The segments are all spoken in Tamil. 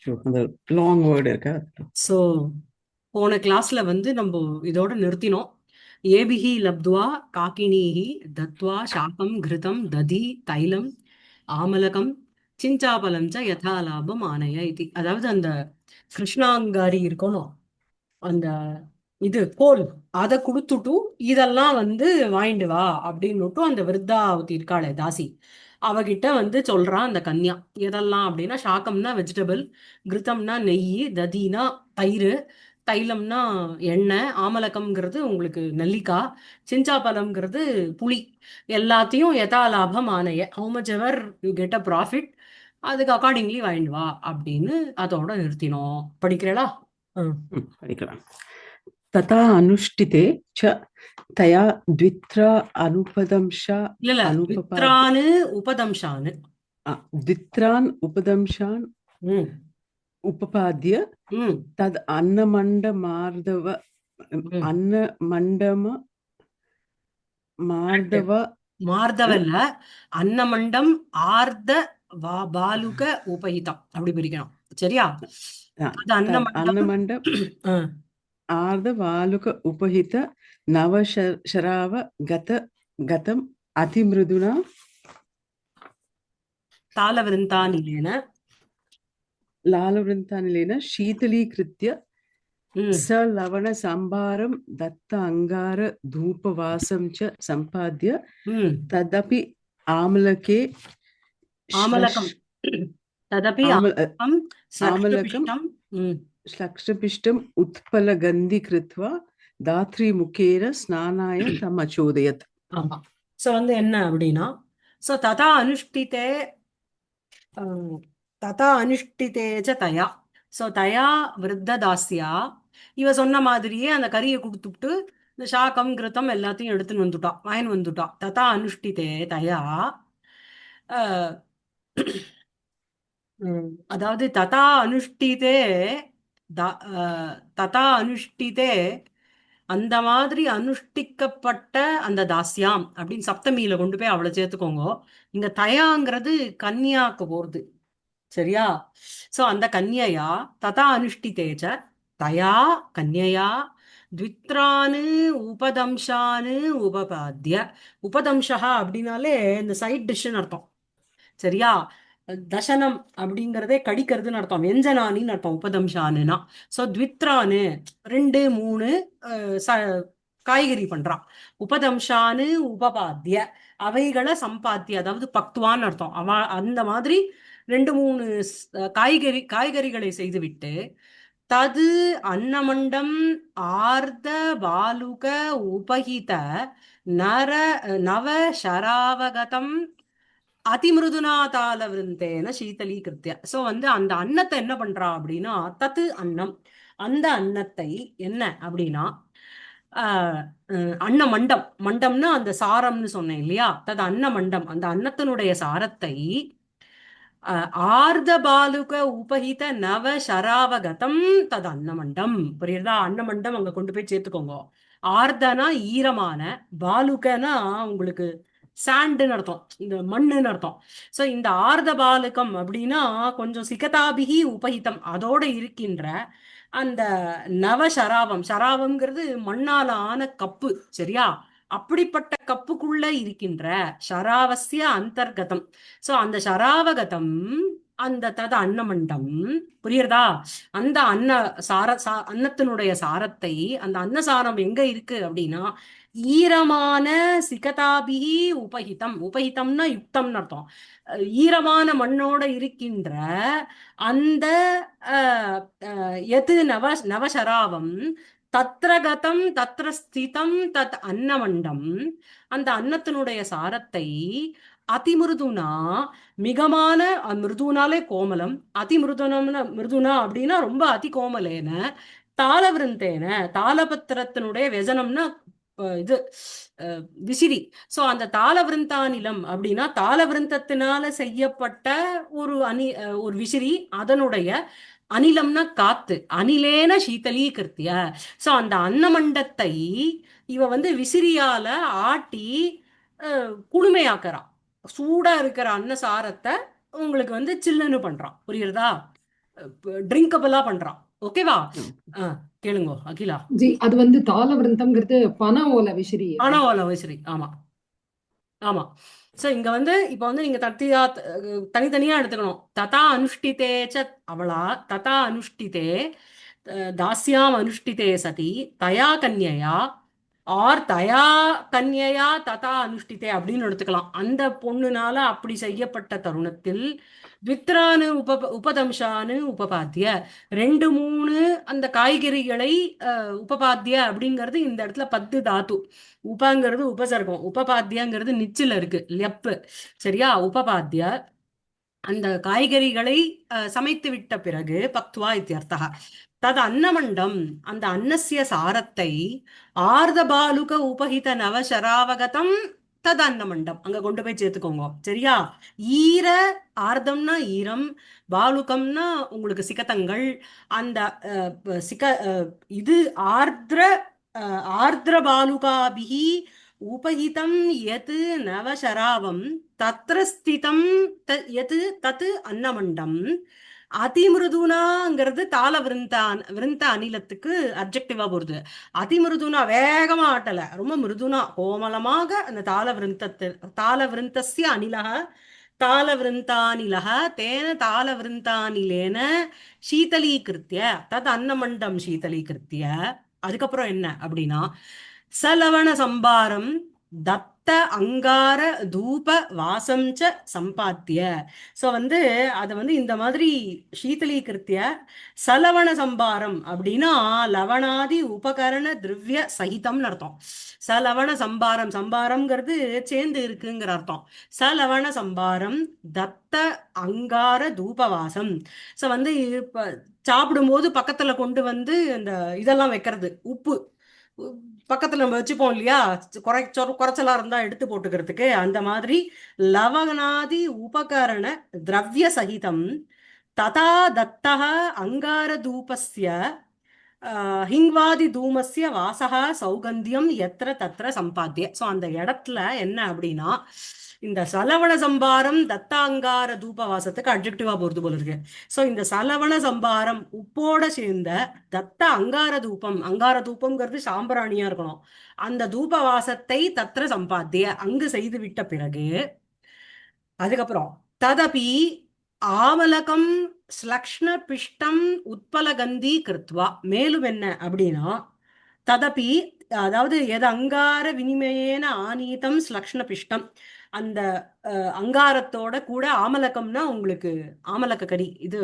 அந்த லாங் வேர்டு இருக்கா? ஸோ போன கிளாஸ்ல வந்து நம்ம இதோட நிறுத்தினோம். ஏபிஹி லப்த்வா காக்கினீஹி தத்வா சாகம் கிருதம் ததி தைலம் ஆமலகம் சிஞ்சாபலம் ச யதா லாபம் ஆனய இது. அதாவது அந்த கிருஷ்ணாங்காரி இருக்கணும், அந்த இது கோல் அதை கொடுத்துட்டு இதெல்லாம் வந்து வாங்கிட்டு வா அப்படின்னுட்டு அந்த விருத்தாவதி இருக்காளே தாசி, அவகிட்ட வந்து சொல்றான் அந்த கன்யா. எதெல்லாம் அப்படின்னா, சாக்கம்னா வெஜிடபிள், கிருத்தம்னா நெய், ததினா தயிர், தைலம்னா எண்ணெய், ஆமலகம்ங்கிறது உங்களுக்கு நெல்லிக்காய், சிஞ்சாபலம்ங்கிறது புளி. எல்லாத்தையும் யதா லாபம் ஆனைய, how much ever you get a profit, அதுக்கு அக்கார்டிங்லி வாங்கிட்டு வா அப்படின்னு அதோட நிறுத்தினோம். படிக்கிறேளா? படிக்கலாம். ததா அனுஷ்டிதே ச தயா த்வித்ரா அனுபதம்ஷா இல்ல இல்ல, அனுபபாத்ய வித்ரானு உபதம்ஷானு. த்வித்ரான் உபதம்ஷான் ம். உபபாத்ய ம். தத் அன்னமண்ட மார்தவ ம். அன்னமண்டம Correct. மார்தவ மார்தவல்ல, அன்னமண்டம் ஆர்த பாலுக உபகிதம் அப்படி பிரிக்கணும். சரியா? அது தத் அன்னமண்டம். அன்னமண்ட ஆ, ஆர்த வாலுக உபஹித நவ ஷராவ கத கதம் அதிமிருதுனா தாளவிருந்தானிலேன. लालवृन्तानिलेन शीतलीकृत्य ம். सलवणसंभारं दत्त अङ्गार धूपवासं च सम्पाद्य ம். तदपि आमलके श्लश् ஆமலகம். ததபி आमल ஆமலகம் आमलकं ஸ்லக்ஷபிஷ்டம். ம். श्लक्षपिष्टम् उत्पलगन्धीकृत्वा धात्रीमुखेन स्नानाय तमचोदयत्. ஆமா. சோ வந்து என்ன அப்படின்னா, சோ ததா அனுஷ்டிதே, ததா அனுஷ்டிதேஜ தயா. ஸோ தயா விருத்ததாஸ்யா, இவ சொன்ன மாதிரியே அந்த கறியை கொடுத்துட்டு இந்த சாக்கம் கிருத்தம் எல்லாத்தையும் எடுத்துன்னு வந்துட்டா, வாங்கின்னு வந்துட்டா. ததா அனுஷ்டிதே தயா. அஹ், அதாவது ததா அனுஷ்டிதே, ததா அனுஷ்டிதே, அந்த மாதிரி அனுஷ்டிக்கப்பட்ட அந்த தாஸ்யாம் அப்படின்னு சப்தமியில கொண்டு போய் அவளை சேர்த்துக்கோங்க. இங்க தயாங்கிறது கன்னியாக்கு போறது. சரியா? சோ அந்த கன்யையா ததா அனுஷ்டிதேச்ச தயா கன்யையா த்வித்ரானு உபதம்ஷானு உபபாத்ய. உபதம்ஷா அப்படின்னாலே இந்த சைட் டிஷ்ன்னு அர்த்தம். சரியா? தசனம் அப்படிங்கிறதே கடிக்கிறதுன்னு அர்த்தம், வெஞ்சனானின்னு அர்த்தம் உபதம்ஷானுனா. சோ த்வித்ரானு ரெண்டு மூணு காய்கறி பண்றான். உபதம்ஷானு உபபாத்திய, அவைகளை சம்பாத்திய, அதாவது பக்துவான்னு அர்த்தம். அந்த மாதிரி ரெண்டு மூணு காய்கறிகளை செய்துவிட்டு, தது அன்னமண்டம் ஆர்த பாலுக உபகித நர நவ ஷராவகதம் அதிமிருதுனா தாள விருந்தேன சீதலீகிருத்திய. சோ வந்து அந்த அன்னத்தை என்ன பண்றா அப்படின்னா, தத்து அன்னம், அந்த அன்னத்தை என்ன அப்படின்னா, ஆஹ் அன்ன மண்டம், மண்டம்னா அந்த சாரம்னு சொன்னேன் இல்லையா, தது அன்ன மண்டம், அந்த அன்னத்தினுடைய சாரத்தை ஆர்த பாலுக உபஹித நவ ஷராவகதம் தது அன்னமண்டம். புரியுறதா? அன்னமண்டம் அங்க கொண்டு போய் சேர்த்துக்கோங்க. ஆர்தனா ஈரமான, பாலுகனா உங்களுக்கு சாண்டுன்னு அர்த்தம், இந்த மண்ணுன்னு அர்த்தம். சோ இந்த ஆர்த பாலுகம் அப்படின்னா கொஞ்சம் சிகதாபிகி உபஹிதம், அதோட இருக்கின்ற அந்த நவ ஷராவம், ஷராவம்ங்கிறது மண்ணால ஆன கப்பு. சரியா? அப்படிப்பட்ட கப்புக்குள்ள இருக்கின்ற ஷராவசிய அந்தர்கதம். சோ அந்த ஷராவகதம், அந்த தத அன்னமண்டம். புரியுறதா? அந்த அன்னத்தினுடைய சாரத்தை, அந்த அன்னசாரம் எங்க இருக்கு அப்படின்னா, ஈரமான சிகதாபிகி உபஹிதம். உபஹிதம்னா யுக்தம்னு அர்த்தம். ஈரமான மண்ணோட இருக்கின்ற அந்த எது நவசராவம் தத்ரகதம் தத்ர ஸ்திதம் தத் அன்னமண்டம், அந்த அன்னத்தினுடைய சாரத்தை அதிமிருதுனா, மிகமான, மிருதுனாலே கோமலம், அதிமிருதுனம்னா மிருதுனா அப்படின்னா ரொம்ப அதி கோமலேன, தாளவிருந்தேன, தாளபத்திரத்தினுடைய வெஜனம்னா இது விசிறி. சோ அந்த தாளவிருந்தானிலம் அப்படின்னா தாளவிருந்தத்தினால செய்யப்பட்ட ஒரு ஒரு விசிறி, அதனுடைய அனிலம்னா காத்து, அனிலேன சீதலீகிருத்திய. சோ அந்த அன்னமண்டத்தை இவ வந்து விசிறியால ஆட்டி குளுமையாக்குறான். சூடா இருக்கிற அன்னசாரத்தை உங்களுக்கு வந்து சில்லுன்னு பண்றான். புரியுறதா? ட்ரிங்கபிளா பண்றான். ஓகேவா? ம். கேளுங்க அகிலா. ஜி அது வந்து தாளவிருந்தம்ங்கிறது பன ஓலை விசிறியா? ஆனா வயசரி. ஆமா ஆமா. சோ இங்க வந்து இப்ப வந்து நீங்க தனித்தனியா எடுத்துக்கணும். ததா அனுஷ்டிதே ச அவளா ததா அனுஷ்டிதே தாஸ்யாம் அனுஷ்டிதே சதி தயா கன்யயா ஆர் தயா கன்யயா ததா அனுஷ்டிதே அப்படின்னு எடுத்துக்கலாம். அந்த பொண்ணுனால அப்படி செய்யப்பட்ட தருணத்தில் வித்ரானு உபதம்ஷானு உபபாத்திய 2 3 அந்த காய்கறிகளை உபபாத்திய அப்படிங்கிறது இந்த இடத்துல 10 தாத்து. உபங்கிறது உபசர்க்கம், உபபாத்தியங்கிறது நிச்சில இருக்கு லெப்பு. சரியா? உபபாத்திய அந்த காய்கறிகளை சமைத்து விட்ட பிறகு பக்துவா இத்தியர்த்தः தது அன்னமண்டம் அந்த அன்னசிய சாரத்தை ஆர்த பாலுக உபஹித நவசராவகதம் தது அன்னமண்டம் அங்க கொண்டு போய் சேர்த்துக்கோங்க. சரியா? ஈர ஆர்தம்னா ஈரம், பாலுகம்னா உங்களுக்கு சிகத்தங்கள். அந்த சிக இது ஆர்திர ஆர்திர பாலுகாபிஹி உபஹிதம் யத் நவசராவம் தத்ர ஸ்திதம் யத் தத் அன்னமண்டம். அதிமிருதுனாங்கிறது தாள விருந்த அனிலத்துக்கு அப்ஜெக்டிவா போறது. அதிமிருதுனா வேகமா ஆட்டல, ரொம்ப மிருதுனா கோமலமாக அந்த தாள விருந்தஸ்ய அனிலக தாள விருந்தானிலக தேன தாள விருந்தானிலேன சீதலீகிருத்திய தத் அன்னமண்டம் சீதலீகிருத்திய. அதுக்கப்புறம் என்ன அப்படின்னா சலவண சம்பாரம் தத்த அங்கார தூப வாசம் ச சம்பாத்திய. சோ வந்து அதை வந்து இந்த மாதிரி சீதலீகிருத்திய சலவண சம்பாரம் அப்படின்னா லவணாதி உபகரண திரவிய சகிதம்னு அர்த்தம். சலவண சம்பாரம், சம்பாரம்ங்கிறது சேர்ந்து இருக்குங்கிற அர்த்தம். சலவண சம்பாரம் தத்த அங்கார தூபவாசம். சோ வந்து இப்ப சாப்பிடும்போது பக்கத்துல கொண்டு வந்து இந்த இதெல்லாம் வைக்கிறது, உப்பு பக்கத்துல நம்ம வச்சுப்போம் இல்லையா, குறைச்சலா இருந்தா எடுத்து போட்டுக்கிறதுக்கு. அந்த மாதிரி லவணாதி உபகரண திரவிய சகிதம் ததா தத்தः அங்கார தூபஸ்ய ஹிங்வாதி தூமஸ்ய வாசகா சௌகந்தியம் எத்திர தத்திர சம்பாத்திய. ஸோ அந்த இடத்துல என்ன அப்படின்னா இந்த சலவண சம்பாரம் தத்தாங்கார தூப வாசத்துக்கு அப்ஜெக்டிவா போறது போல இருக்கு. ஸோ இந்த சலவண சம்பாரம் உப்போட சேர்ந்த தத்த அங்கார தூபம், அங்கார தூபம்ங்கிறது சாம்பிராணியா இருக்கணும், அந்த தூப வாசத்தை தத்திர சம்பாத்திய அங்கு செய்து விட்ட பிறகு அதுக்கப்புறம் ததபி ஆமலகம் ஸ்லக்ஷ்ண பிஷ்டம் உத்பலகந்தி கிருத்வா. மேலும் என்ன அப்படின்னா ததபி அதாவது எது அங்கார வினிமயேன ஆனீதம் ஸ்லக்ஷ்ண பிஷ்டம் அந்த அங்காரத்தோட கூட ஆமலகம்னா உங்களுக்கு ஆமலக்க கறி, இது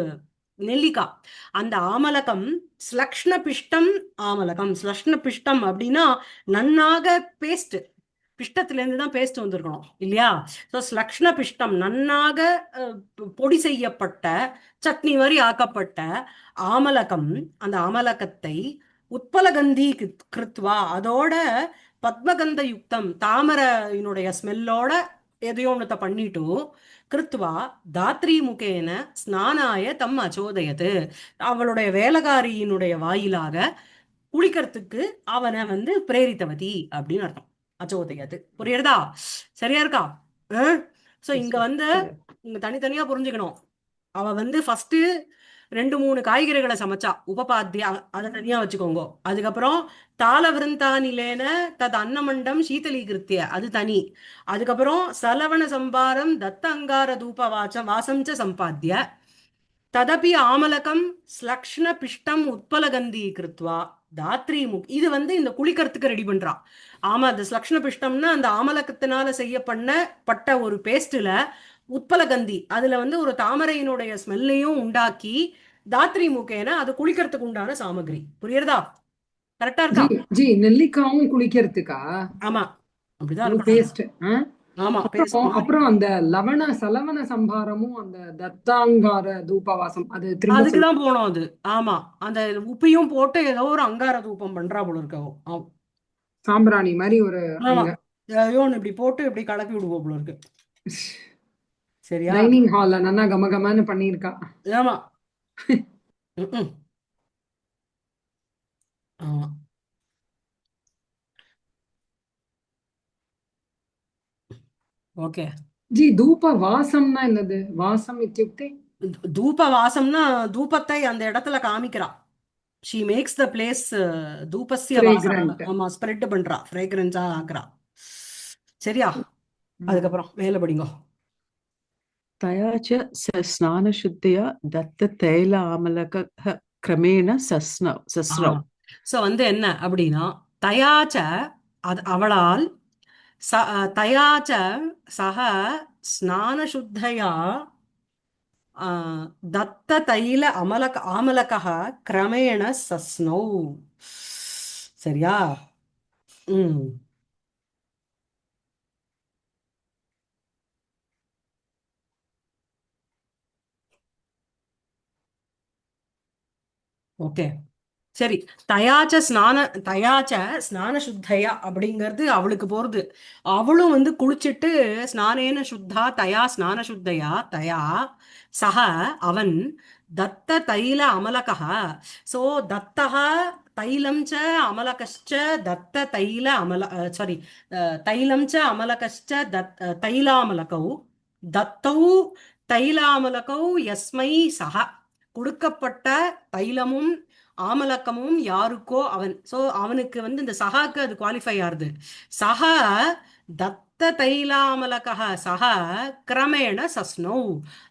நெல்லிக்காய், அந்த ஆமலகம் ஸ்லக்ஷ்ண பிஷ்டம். ஆமலகம் ஸ்லக்ஷ்ண பிஷ்டம் அப்படின்னா நன்னாக பேஸ்ட், பிஷ்டத்துல இருந்து தான் பேஸ்ட் வந்திருக்கணும் இல்லையா? ஸோ ஸ்லக்ஷ்ண பிஷ்டம் நன்னாக பொடி செய்யப்பட்ட சட்னி மாதிரி ஆக்கப்பட்ட ஆமலகம், அந்த ஆமலகத்தை உத்பலகந்தி கிருத்வா அதோட பத்மகந்த யுக்தம் தாமரையினுடைய ஸ்மெல்லோட எதையோ ஒன்றத்தை பண்ணிட்டு கிருத்வா தாத்ரி முகேன ஸ்நானாய தம் அச்சோதயது அவளுடைய வேலைக்காரியினுடைய வாயிலாக குளிக்கிறதுக்கு அவனை வந்து பிரேரித்தவதி அப்படின்னு அர்த்தம். அச்சோதயது. புரியுறதா? சரியா இருக்கா? சோ இங்க வந்து இங்க தனித்தனியா புரிஞ்சுக்கணும். அவ வந்து ஃபர்ஸ்ட் 2 3 காய்கறிகளை சமைச்சா உபபாத்தியா, அதை தனியா வச்சுக்கோங்க. அதுக்கப்புறம் தாள விருந்தானிலேன தது அன்னமண்டம் சீதலீகிருத்திய அது தனி. அதுக்கப்புறம் சலவண சம்பாரம் தத்த அங்கார தூப வாசம் ச சம்பாத்திய ததபி ஆமலகம் ஸ்லக்ஷ்ண பிஷ்டம் உத்பலகந்தி கிருத்வா தாத்ரி இது வந்து இந்த குளிக்கிறதுக்கு ரெடி பண்றா. ஆமா, அந்த ஸ்லக்ஷ்ண பிஷ்டம்னா அந்த ஆமலக்கத்தினால செய்யப்பட்ட ஒரு பேஸ்ட்ல உத்பலகந்தி அதுல வந்து ஒரு தாமரையினுடைய ஸ்மெல்லையும் உண்டாக்கி தாத்ரி முகேன அது குளிக்கிறதுக்கு உண்டான சாமகிரி. புரியுறதா? கரெக்டா இருக்கா? ஜி நெல்லிக்காவும் குளிக்கிறதுக்கா? ஆமா, அப்படிதான் பேஸ்ட். ஆமா, அப்புறம் அந்த சலவண சம்பாரமும் அந்த தத்தாங்கார தூபவாசம் அது திரும்ப அதுக்குதான் போனோம் அது. ஆமா, அந்த உப்பையும் போட்டு ஏதோ ஒரு அங்கார தூபம் பண்றா போல இருக்கவும் சாம்பிராணி மாதிரி ஒரு இப்படி போட்டு இப்படி கலக்கி விடுவோம் போல இருக்கு. சரியா? டைனிங் ஹால்ல நல்லா கமகமான்னு பண்ணிருக்கா. ஆமா. ஆமா. ஓகே ஜி தூப வாசம்னா என்னது? வாசம் இத்தியுக்தே தூப வாசம்னா தூபத்தை அந்த இடத்துல காமிக்கிறா. ஷீ மேக்ஸ் த பிளேஸ் தூபஸ்ய வாசம். ஃப்ரேக்ரண்ட். ஆமா, ஸ்ப்ரெட் பண்றா, ஃப்ரேக்ரன்ஸா ஆக்குறா. சரியா? அதுக்கப்புறம் மேல படிங்கோ. तया च स्नानशुद्धया दत्ततैल आमलकः क्रमेण सस्रौ சோ வந்து என்ன அப்படின்னா, தயாச்ச அது அவளால், தயாச்ச சக ஸ்நானசுத்தயா தத்த தைல ஆமலகः கிரமேண சஸ்னௌ. சரியா? ம். ஓகே, சரி. தயாச்ச ஸ்நான சுத்தையா அப்படிங்கிறது அவளுக்கு போறது. அவளும் வந்து குளிச்சிட்டு ஸ்நானேன சுத்தா தயா ஸ்நான சுத்தையா தயா சக அவன் தத்த தைல அமலகः. சோ தத்தः தைலம் ச அமலகश्च தத்த தைல அமல சாரி தைலம் ச அமலகश्च தைலாமலகௌ தத்தௌ தைலாமலகௌ யஸ்மை சக. கொடுக்கப்பட்ட தைலமும் ஆமலக்கமும் யாருக்கோ அவன். சோ அவனுக்கு வந்து இந்த சகாக்கு அது குவாலிஃபை ஆறுது. சக தத்த தைலாமலகः சக கிரமேண சஸ்னௌ.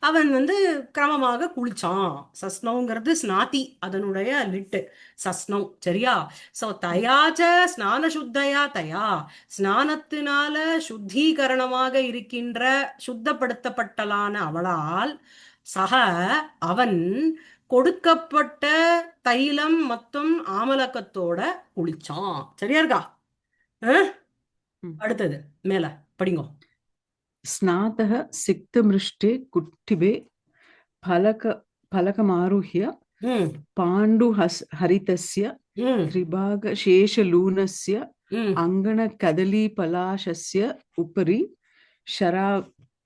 அவன் வந்து கிரமமாக குளிச்சான். சஸ்னௌங்கிறது ஸ்நாதி, அதனுடைய லிட்டு சஸ்னௌ. சரியா? சோ தயாச்ச ஸ்நான சுத்தையா தயா ஸ்நானத்தினால சுத்தீகரணமாக இருக்கின்ற சுத்தப்படுத்தப்பட்டலான அவளால் சக அவன் கொடுக்கப்பட்ட தைலம் மற்றும் ஆமலக்கத்தோட குளிச்சான். சரியா இருக்கா? அடுத்தது மேல படிங்கோ. स्नातः सिक्तमृष्टे कुट्टिबे फलकमारुह्य ம் पाण्डुहरितस्य ம் त्रिभागशेषलूनस्य ம் अङ्गणकदलीपलाशस्य उपरि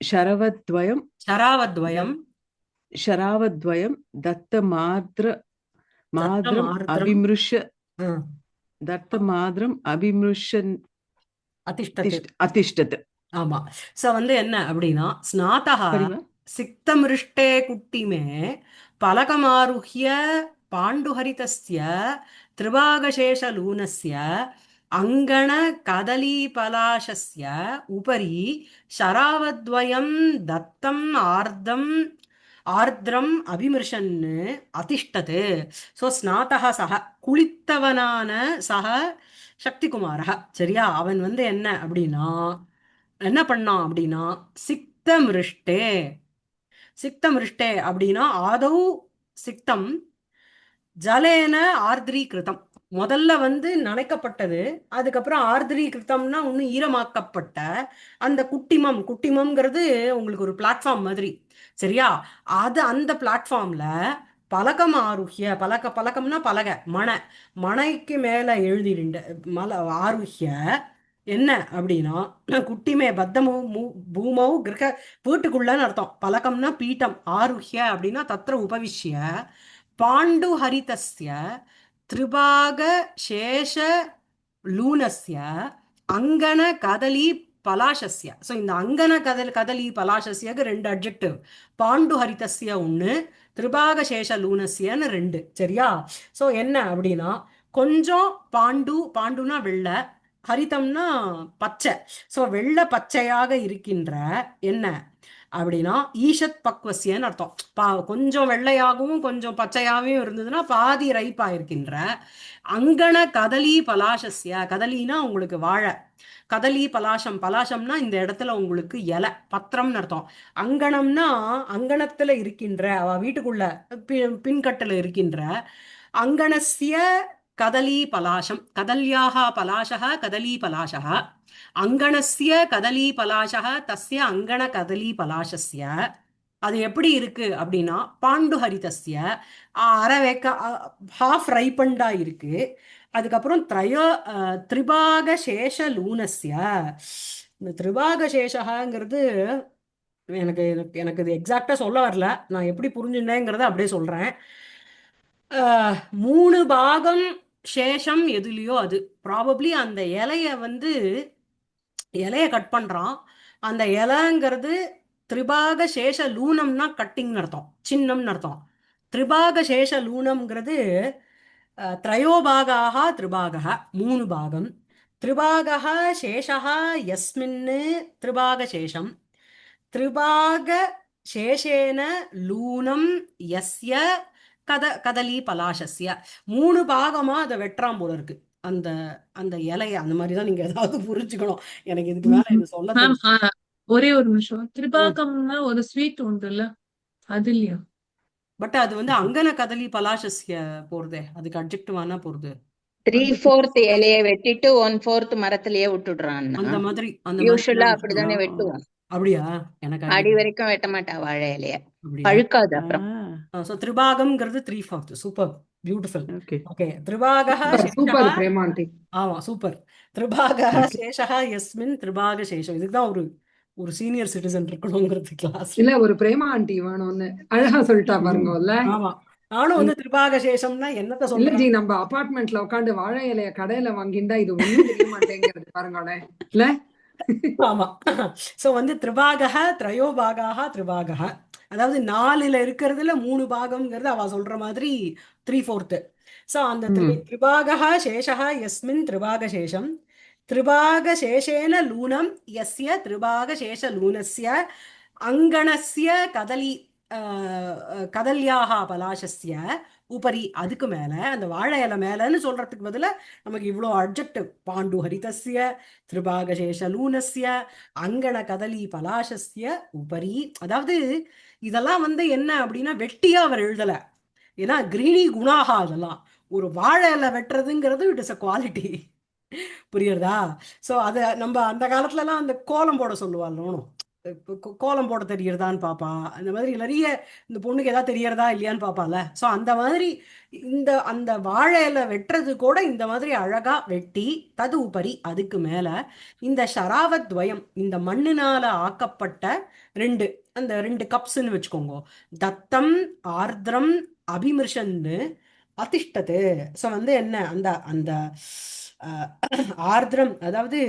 शरवद्वयं சராவத்வயம் शरावद्वयं தத்தம் माद्रम् ஆர்திரம் अभिमृश्य दत्तमाद्रम् अभिमृश्य அதிஷ்டத்து. अतिष्ठत्. ஆமா. சோ வந்து என்ன அப்படின்னா, ஸ்நாதः परिवा சிக்தமிருஷ்டே குட்டிமே பலகமாருஹ்ய பாண்டுஹரிதஸ்ய திரிபாகசேஷலூனஸ்ய அங்கண கதலீபலாசஸ்ய உபரி ஷராவத்வயம் தத்தம் ஆர்திரம் அபிமிருஷன் அதிஷ்டது. சோ ஸ்நாதः சக குளித்தவனான சக சக்திகுமாரக. சரியா? அவன் வந்து என்ன அப்படின்னா, என்ன பண்ணான் அப்படின்னா, சிக்தமிருஷ்டே. சிக்தமிருஷ்டே அப்படின்னா ஆதௌ சிக்தம் ஜலேன ஆர்திரீகிருதம். முதல்ல வந்து நனைக்கப்பட்டது, அதுக்கப்புறம் ஆர்திரீகிருத்தம்னா இன்னும் ஈரமாக்கப்பட்ட அந்த குட்டிமம்ங்கிறது உங்களுக்கு ஒரு பிளாட்ஃபார்ம் மாதிரி. சரியா? அது அந்த பிளாட்ஃபார்ம்ல பலகம் ஆருஹ்ய பலகம்னா பலகை மனைக்கு மேல எழுதிருண்ட ஆருஹ்ய என்ன அப்படின்னா, குட்டிமே பத்தமோ பூமௌ கிரக வீட்டுக்குள்ளன்னு அர்த்தம். பலகம்னா பீட்டம், ஆருஹ்ய அப்படின்னா தத்ர உபவிஷ்ய பாண்டுஹரிதஸ்ய திரிபாக சேஷ லூனஸ்ய அங்கன கதலி பலாசஸ்ய. ஸோ இந்த அங்கன கதலி பலாசஸ்யக்கு ரெண்டு அட்ஜெக்டிவ். பாண்டுஹரிதஸ்ய ஒன்று, திரிபாக சேஷ லூனஸ்யன்னு ரெண்டு. சரியா? ஸோ என்ன அப்படின்னா, கொஞ்சம் பாண்டுனா வெள்ளை, ஹரிதம்னா பச்சை. ஸோ வெள்ளை பச்சையாக இருக்கின்ற என்ன அப்படின்னா ஈஷத் பக்வசியன்னு அர்த்தம். கொஞ்சம் வெள்ளையாகவும் கொஞ்சம் பச்சையாகவும் இருந்ததுன்னா பாதி ரைப்பா இருக்கின்ற அங்கன கதலி பலாசஸ்ய. கதலினா உங்களுக்கு வாழை, கதலி பலாசம்னா இந்த இடத்துல உங்களுக்கு இலை, பத்திரம்னு அர்த்தம். அங்கணம்னா அங்கணத்துல இருக்கின்ற, அவ வீட்டுக்குள்ள பின்கட்டுல இருக்கின்ற அங்கணஸ்ய கதலி பலாசம். கதல்யாக பலாசக கதலி பலாசக அங்கணஸ்ய கதலி பலாசக தஸ்ய அங்கண கதலி பலாசஸ்ய. அது எப்படி இருக்கு அப்படின்னா, பாண்டுஹரிதஸ்ய அரைவேக்க ஹாஃப் ரைப்பண்டா இருக்கு. அதுக்கப்புறம் திரிபாக சேஷ லூனஸ்ய. இந்த திரிபாக சேஷகாங்கிறது எனக்கு எனக்கு இது எக்ஸாக்டா சொல்ல வரல, நான் எப்படி புரிஞ்சுட்டேங்கிறத அப்படியே சொல்றேன். 3 பாகம் சேஷம் எதுலையோ அது ப்ராபப்ளி அந்த இலைய கட் பண்றான். அந்த இலைங்கிறது திரிபாக சேஷ லூனம்னா கட்டிங்னு அர்த்தம், சின்னம்னு அர்த்தம். திரிபாக சேஷ லூனம்ங்கிறது த்ரயோபாகாக திரிபாகः, 3 பாகம். திரிபாகः சேஷः யஸ்மின்னு திரிபாக சேஷம். திரிபாக சேஷேன லூனம் யஸ்ய கதலி பலாசஸ்ய. 3 பாகமா அதை வெட்டுறான் போல இருக்கு அந்த அந்த இலைய. அந்த மாதிரி தான் நீங்க ஏதாவது புரிஞ்சுக்கணும். எனக்கு இதுக்கு மேல இது சொல்ல மேம் தெரியும். ஒரே ஒரு நிமிஷம். திரிபாகம்னா ஒரு ஸ்வீட் உண்டுல்ல, அது இல்லையா? பட் அது வந்து அங்கன கதலி பலாசஸ்ய போறதே, அதுக்கு அட்ஜெக்டிவானா போறது. 3/4 இலையை வெட்டிட்டு 1/4 மரத்திலேயே விட்டுடுறான்னா அந்த மாதிரி யூஸ்வலா தான் அப்படிதானே ஆ. வெட்டுவோம். அப்படியா? எனக்கு அடி idea. வரைக்கும் வெட்ட மாட்டா வாழை இலைய, அப்படியா? பழுக்காது அப்புறம். ஸோ திரிபாகம்ங்கிறது 3/4. Super, beautiful. ஓகே. ஓகே, திரிபாகः சூப்பர் சேஷः. பிரேமா ஆண்டி. ஆமா, சூப்பர். திரிபாகः Okay. சேஷः யஸ்மின் திரிபாக சேஷம். இதுக்கு தான் ஒரு சீனியர் சிட்டிசன் இருக்கணுங்கிறது கிளாஸ். இல்ல ஒரு பிரேமா ஆண்டி வேணும்னு அழகா சொல்லிட்டா பாருங்கல்ல. ஆமா, நானும் வந்து திரிபாக சேஷம்னா என்னத்த இல்ல ஜி, சொல்றேன். நம்ம அபார்ட்மெண்ட்ல உட்காந்து வாழை இலைய கடையில வாங்கிண்டா இது ஒண்ணும் தெரிய மாட்டேங்கிறது பாருங்களேன். இல்ல ஆமா. சோ வந்து திரிபாகः த்ரயோபாகாः திரிபாகः, அதாவது 4ல இருக்கிறதுல 3 பாகம்ங்கிறது அவ சொல்ற மாதிரி 3/4. சோ அந்த திரிபாகः சேஷः யஸ்மின் திரிபாக சேஷம். திரிபாக சேஷேன லூனம் யஸ்ய திரிபாக சேஷ லூனஸ்ய அங்கணஸ்ய கதல்யாஹ பலாசஸ்ய உபரி. அதுக்கு மேல அந்த வாழை இலை மேலன்னு சொல்றதுக்கு பதிலா நமக்கு இவ்வளோ அட்ஜெக்டிவ். பாண்டு ஹரிதஸ்ய திரிபாக சேஷ லூனஸ்ய அங்கண கதலி பலாசஸ்ய உபரி. அதாவது இதெல்லாம் வந்து என்ன அப்படின்னா வெட்டியா அவர் எழுதல, ஏன்னா கிரீணி குணாகா அதெல்லாம். ஒரு வாழை இலை வெட்டுறதுங்கிறது இட் இஸ் அ குவாலிட்டி. புரியுறதா? ஸோ அதை நம்ம அந்த காலத்துலலாம் அந்த கோலம் போட சொல்லுவாள். கோலம் போட தெரியறதான்னு பாப்பா. அந்த மாதிரி நிறைய இந்த பொண்ணுக்கு ஏதாவது தெரியறதா இல்லையான்னு பாப்பால. ஸோ அந்த மாதிரி அந்த வாழையில வெட்டுறது கூட இந்த மாதிரி அழகா வெட்டி தது உபரி அதுக்கு மேல இந்த ஷராவத்வயம், இந்த மண்ணினால ஆக்கப்பட்ட அந்த 2 கப்ஸ்ன்னு வச்சுக்கோங்க. தத்தம் ஆர்திரம் அபிமிருஷன்னு அதிஷ்டது. ஸோ வந்து என்ன அந்த அந்த ஆர்திரம், அதாவது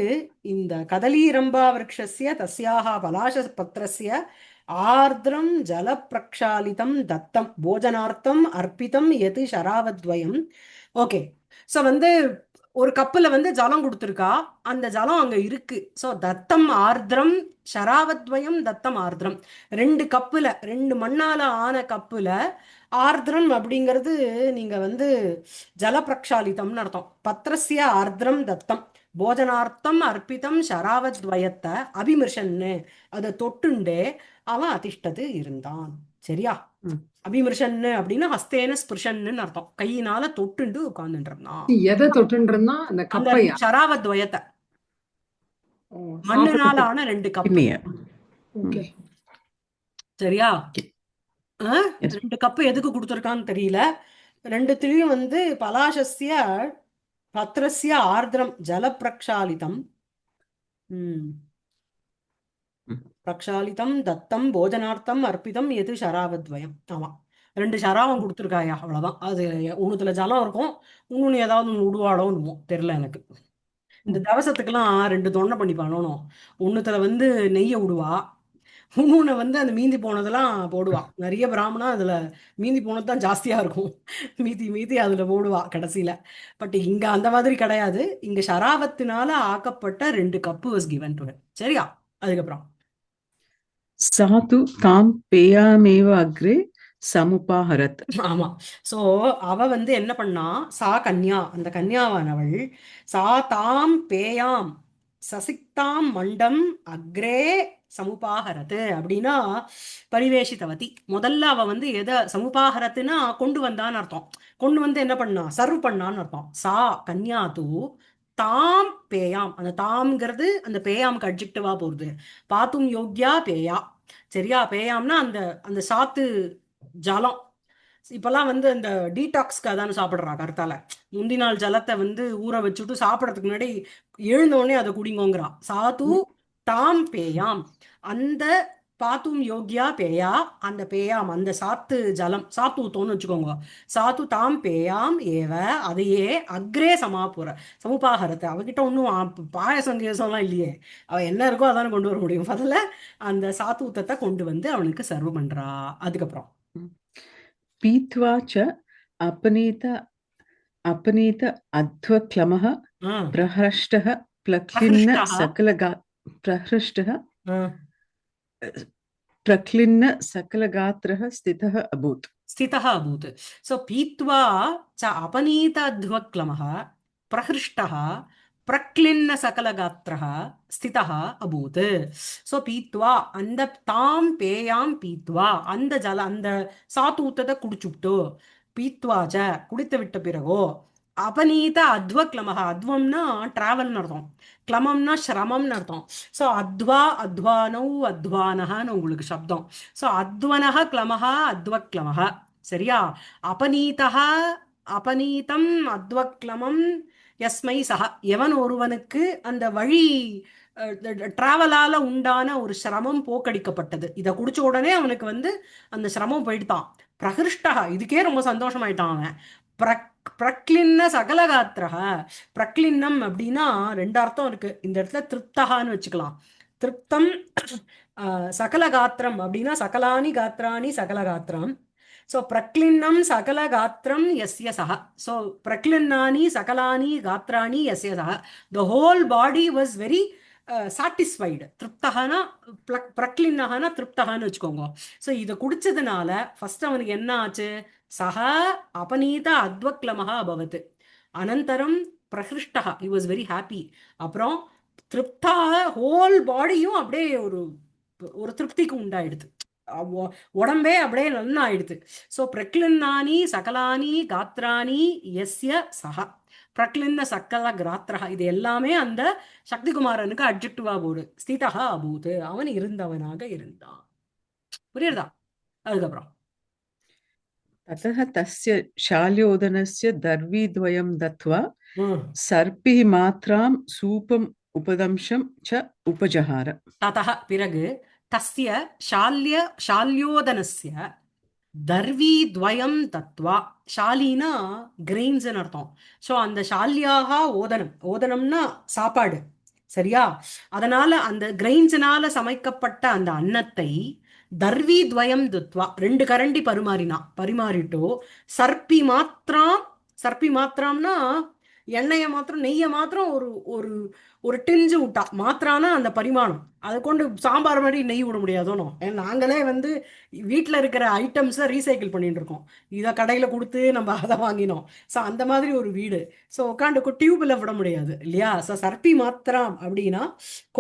இந்த கதலீரம்பா விரக்ஷஸ்ய தஸ்யாக பலாச பத்ரஸ்ய ஆர்திரம் ஜல பிரக்ஷாலிதம் தத்தம் போஜனார்த்தம் அர்ப்பிதம் எது ஷராவத்வயம். ஓகே, ஸோ வந்து ஒரு கப்புல வந்து ஜலம் கொடுத்துருக்கா, அந்த ஜலம் அங்க இருக்கு. ஸோ தத்தம் ஆர்திரம் ஷராவத்வயம் தத்தம் ஆர்திரம். 2 கப்புல 2 மண்ணால ஆன கப்புல ஆர்திரம் அப்படிங்கிறது நீங்க வந்து ஜல பிரக்ஷாலிதம்னு அர்த்தம். பத்ரஸ்ய ஆர்திரம் தத்தம் போஜனார்த்தம் அர்ப்பிதம் ஷராவத்வயத்தை அபிமிருஷன்னு அதை தொட்டுண்டே அவன் அதிஷ்டது இருந்தான். சரியா? அபிமிருஷன்னு அப்படின்னா ஹஸ்தேன ஸ்பிருஷன்னு அர்த்தம். கையினால தொட்டுண்டு உட்கார்ந்துன்றான். எதை தொட்டுன்றா அந்த அந்த கப்பையா? ஷராவத்வயத்தை, ஓ, மண்ணுனால ஆன 2 கப்பு. கிண்ணிய. ஓகே. சரியா? Yes. 2 கப்பு எதுக்கு கொடுத்துருக்கான்னு தெரியல. 2த்துலயும் வந்து பலாசஸ்ய பத்ரஸ்ய ஆர்திரம் ஜல பிரக்ஷாலிதம் பிரக்ஷாலிதம் தத்தம் போஜனார்த்தம் அர்ப்பிதம் எது ஷராவத்வயம். ஆமா, 2 ஷராவம் கொடுத்துருக்காயா, அவ்வளவுதான். அது ஒண்ணுத்துல ஜலம் இருக்கும், இன்னொன்னு ஏதாவது ஒண்ணு விடுவாளோன்னு தெரியல எனக்கு. இந்த தவசத்துக்கெல்லாம் 2 தொண்டை பண்ணி பண்ணணும். ஒண்ணுத்துல வந்து நெய்யை விடுவா, இன்னொன்னு வந்து அந்த மீந்தி போனதெல்லாம் போடுவா. நிறைய பிராமணா அதுல மீந்தி போனது தான் ஜாஸ்தியா இருக்கும், மீதி அதுல போடுவா கடைசியில. பட் இங்க அந்த மாதிரி கிடையாது. இங்க ஷராவத்தினால ஆக்கப்பட்ட 2 கப்பு வாஸ் கிவன் டு. சரியா? அதுக்கப்புறம் சாது தாம் பேயாமேவ அக்ரே சமுபாஹரத். ஆமா. சோ அவ வந்து என்ன பண்ணா, சா கன்யா, அந்த கன்யாவானவள் சா தாம் பேயாம் சசிக்தாம் மண்டம் அக்ரே சமுபாகரத்து அப்படின்னா பரிவேஷித்தவதி. முதல்ல அவ வந்து எதை சமுபாகரத்துன்னா கொண்டு வந்தான்னு அர்த்தம். கொண்டு வந்து என்ன பண்ணா, சர்வ் பண்ணான்னு அர்த்தம். சா கன்யா தூ தாம் பேயாம், அந்த தாம்ங்கிறது அந்த பேயாமுக்கு அட்ஜெக்டிவா போகுது. பாத்தும் யோக்யா பேயா. சரியா? பேயாம்னா அந்த அந்த சாத்து ஜலம். இப்பெல்லாம் வந்து அந்த டீடாக்ஸ்க்கு அதான சாப்பிடுறா கருத்தால. முந்தி நாள் ஜலத்தை வந்து ஊற வச்சுட்டு சாப்பிடறதுக்கு முன்னாடி எழுந்தோடனே அதை குடிங்கோங்கிறா. சாது தாம் பேயாம், அந்த பாத்தும் யோக்யா பேயா, அந்த பேயாம் அந்த சாத்து ஜலம் சாத்து ஊத்தோன்னு வச்சுக்கோங்க. சாத்து தாம் பேயாம் ஏவ, அதையே அக்ரே சமுபாகரத்தை. அவகிட்ட ஒன்றும் பாயசம் கேசம்லாம் இல்லையே, அவ என்ன இருக்கோ அதானே கொண்டு வர முடியும். அதில் அந்த சாத்தூத்தத்தை கொண்டு வந்து அவனுக்கு சர்வ் பண்றா. அதுக்கப்புறம் पीत्वा च अपनीत अपनीत अध्वक्लमः ஆ प्रहृष्टः प्लक्लिन्न பிரஹிருஷ்டா सकलगा प्रहृष्टः ஆ प्रक्लिन्न सकलगात्रः स्थितः अभूत्. स्थितः अभूत्. सो पीत्वा च अपनीताध्वक्लमः प्रहृष्टः प्रक्लिन्न सकलगात्रः स्थितः अभूत्. सो पीत्वा அந்த தாம் பேயாம் பீத்வா அந்த அந்த சாத்தூத்தத்தை குடிச்சுட்டு பீத்வா ச குடித்து விட்ட பிறகோ அபநீத அத்வக்லமஹ, அத்வம்னா டிராவல்னு அர்த்தம், கிளமம்னா சிரமம்னு அர்த்தம். ஸோ அத்வா அத்வானௌ அத்வானஹன்னு உங்களுக்கு சப்தம். ஸோ அத்வனஹ கிளமஹ அத்வக்லமஹ, சரியா? அபநீதஹ அபநீதம் அத்வக்லமம் யஸ்மை சஹ, எவன் ஒருவனுக்கு அந்த வழி டிராவலால உண்டான ஒரு சிரமம் போக்கடிக்கப்பட்டது. இதை குடிச்ச உடனே அவனுக்கு வந்து அந்த சிரமம் போயிட்டான். பிரகிருஷ்டா, இதுக்கே ரொம்ப சந்தோஷமாயிட்டான் அவன். பிரக்லின்ன சகலகாத்திரக, பிரக்லின்னம் அப்படின்னா ரெண்டு அர்த்தம் இருக்கு இந்த இடத்துல. திருப்தகான்னு வச்சுக்கலாம். திருப்தம் சகலகாத்திரம் அப்படின்னா சகலானி காத்திராணி சகலகாத்திரம். ஸோ பிரக்லின்னம் சகலகாத்திரம் யஸ்ய சஹ. ஸோ பிரக்லின்னானி சகலானி காத்திராணி யஸ்ய சஹ, the whole body was very satisfied. திருப்தகனா பிரக்லின்னகனா திருப்தகான்னு வச்சுக்கோங்க. ஸோ இதை குடிச்சதுனால ஃபர்ஸ்ட் அவனுக்கு என்ன ஆச்சு? சஹ அபநீத அத்வக்லமஹா அபவத். அனந்தரம் பிரஹிருஷ்டா, ஹி வாஸ் வெரி ஹாப்பி. அப்புறம் திருப்தா, ஹோல் பாடியும் அப்படியே ஒரு ஒரு திருப்திக்கு உண்டாயிடுது, உடம்பே அப்படியே நல்லா ஆயிடுது. ஸோ பிரக்லின்னானி சகலானி காத்திராணி யஸ்ய சஹ, பிரக்லின்ன சக்கல கிராத்திரா, இது எல்லாமே அந்த சக்திகுமாரனுக்கு அட்ஜெக்டிவா போடு. ஸ்திதா அபூத், அவன் இருந்தவனாக இருந்தான். புரியுறதா? அதுக்கப்புறம் ततः तस्य शाल्योदनस्य दर्वीद्वयं दत्त्वा ம் सर्पिः मात्रां सूपम् उपदंशं च उपजहार. ततः பிறகு தஸ்ய ஷால்யோதனஸ்ய தர்வீத்வயம் தத்வா, ஷாலினா கிரெயின்ஸ்னு அர்த்தம். ஸோ அந்த ஷால்யாக ஓதனம், ஓதனம்னா சாப்பாடு, சரியா? அதனால அந்த கிரெயின்ஸ்னால சமைக்கப்பட்ட அந்த அன்னத்தை தர்வீத்வயம் துத்வா ரெண்டு கரண்டி பரிமாறிட்டோ சர்ப்பி மாத்திரம், சர்ப்பி மாத்திரம்னா எண்ணெயை மாத்திரம் நெய்யை மாத்திரம் ஒரு ஒரு ஒரு டிஞ்சு விட்டா, மாத்திரானா அந்த பரிமாணம். அதை கொண்டு சாம்பார் மாதிரி நெய் விட முடியாதோனோ. நாங்களே வந்து வீட்டில் இருக்கிற ஐட்டம்ஸை ரீசைக்கிள் பண்ணிட்டு இருக்கோம், இதை கடையில் கொடுத்து நம்ம அதை வாங்கினோம். ஸோ அந்த மாதிரி ஒரு வீடு. ஸோ உட்காந்து டியூபில் விட முடியாது இல்லையா? ஸோ சர்ப்பி மாத்திரம் அப்படின்னா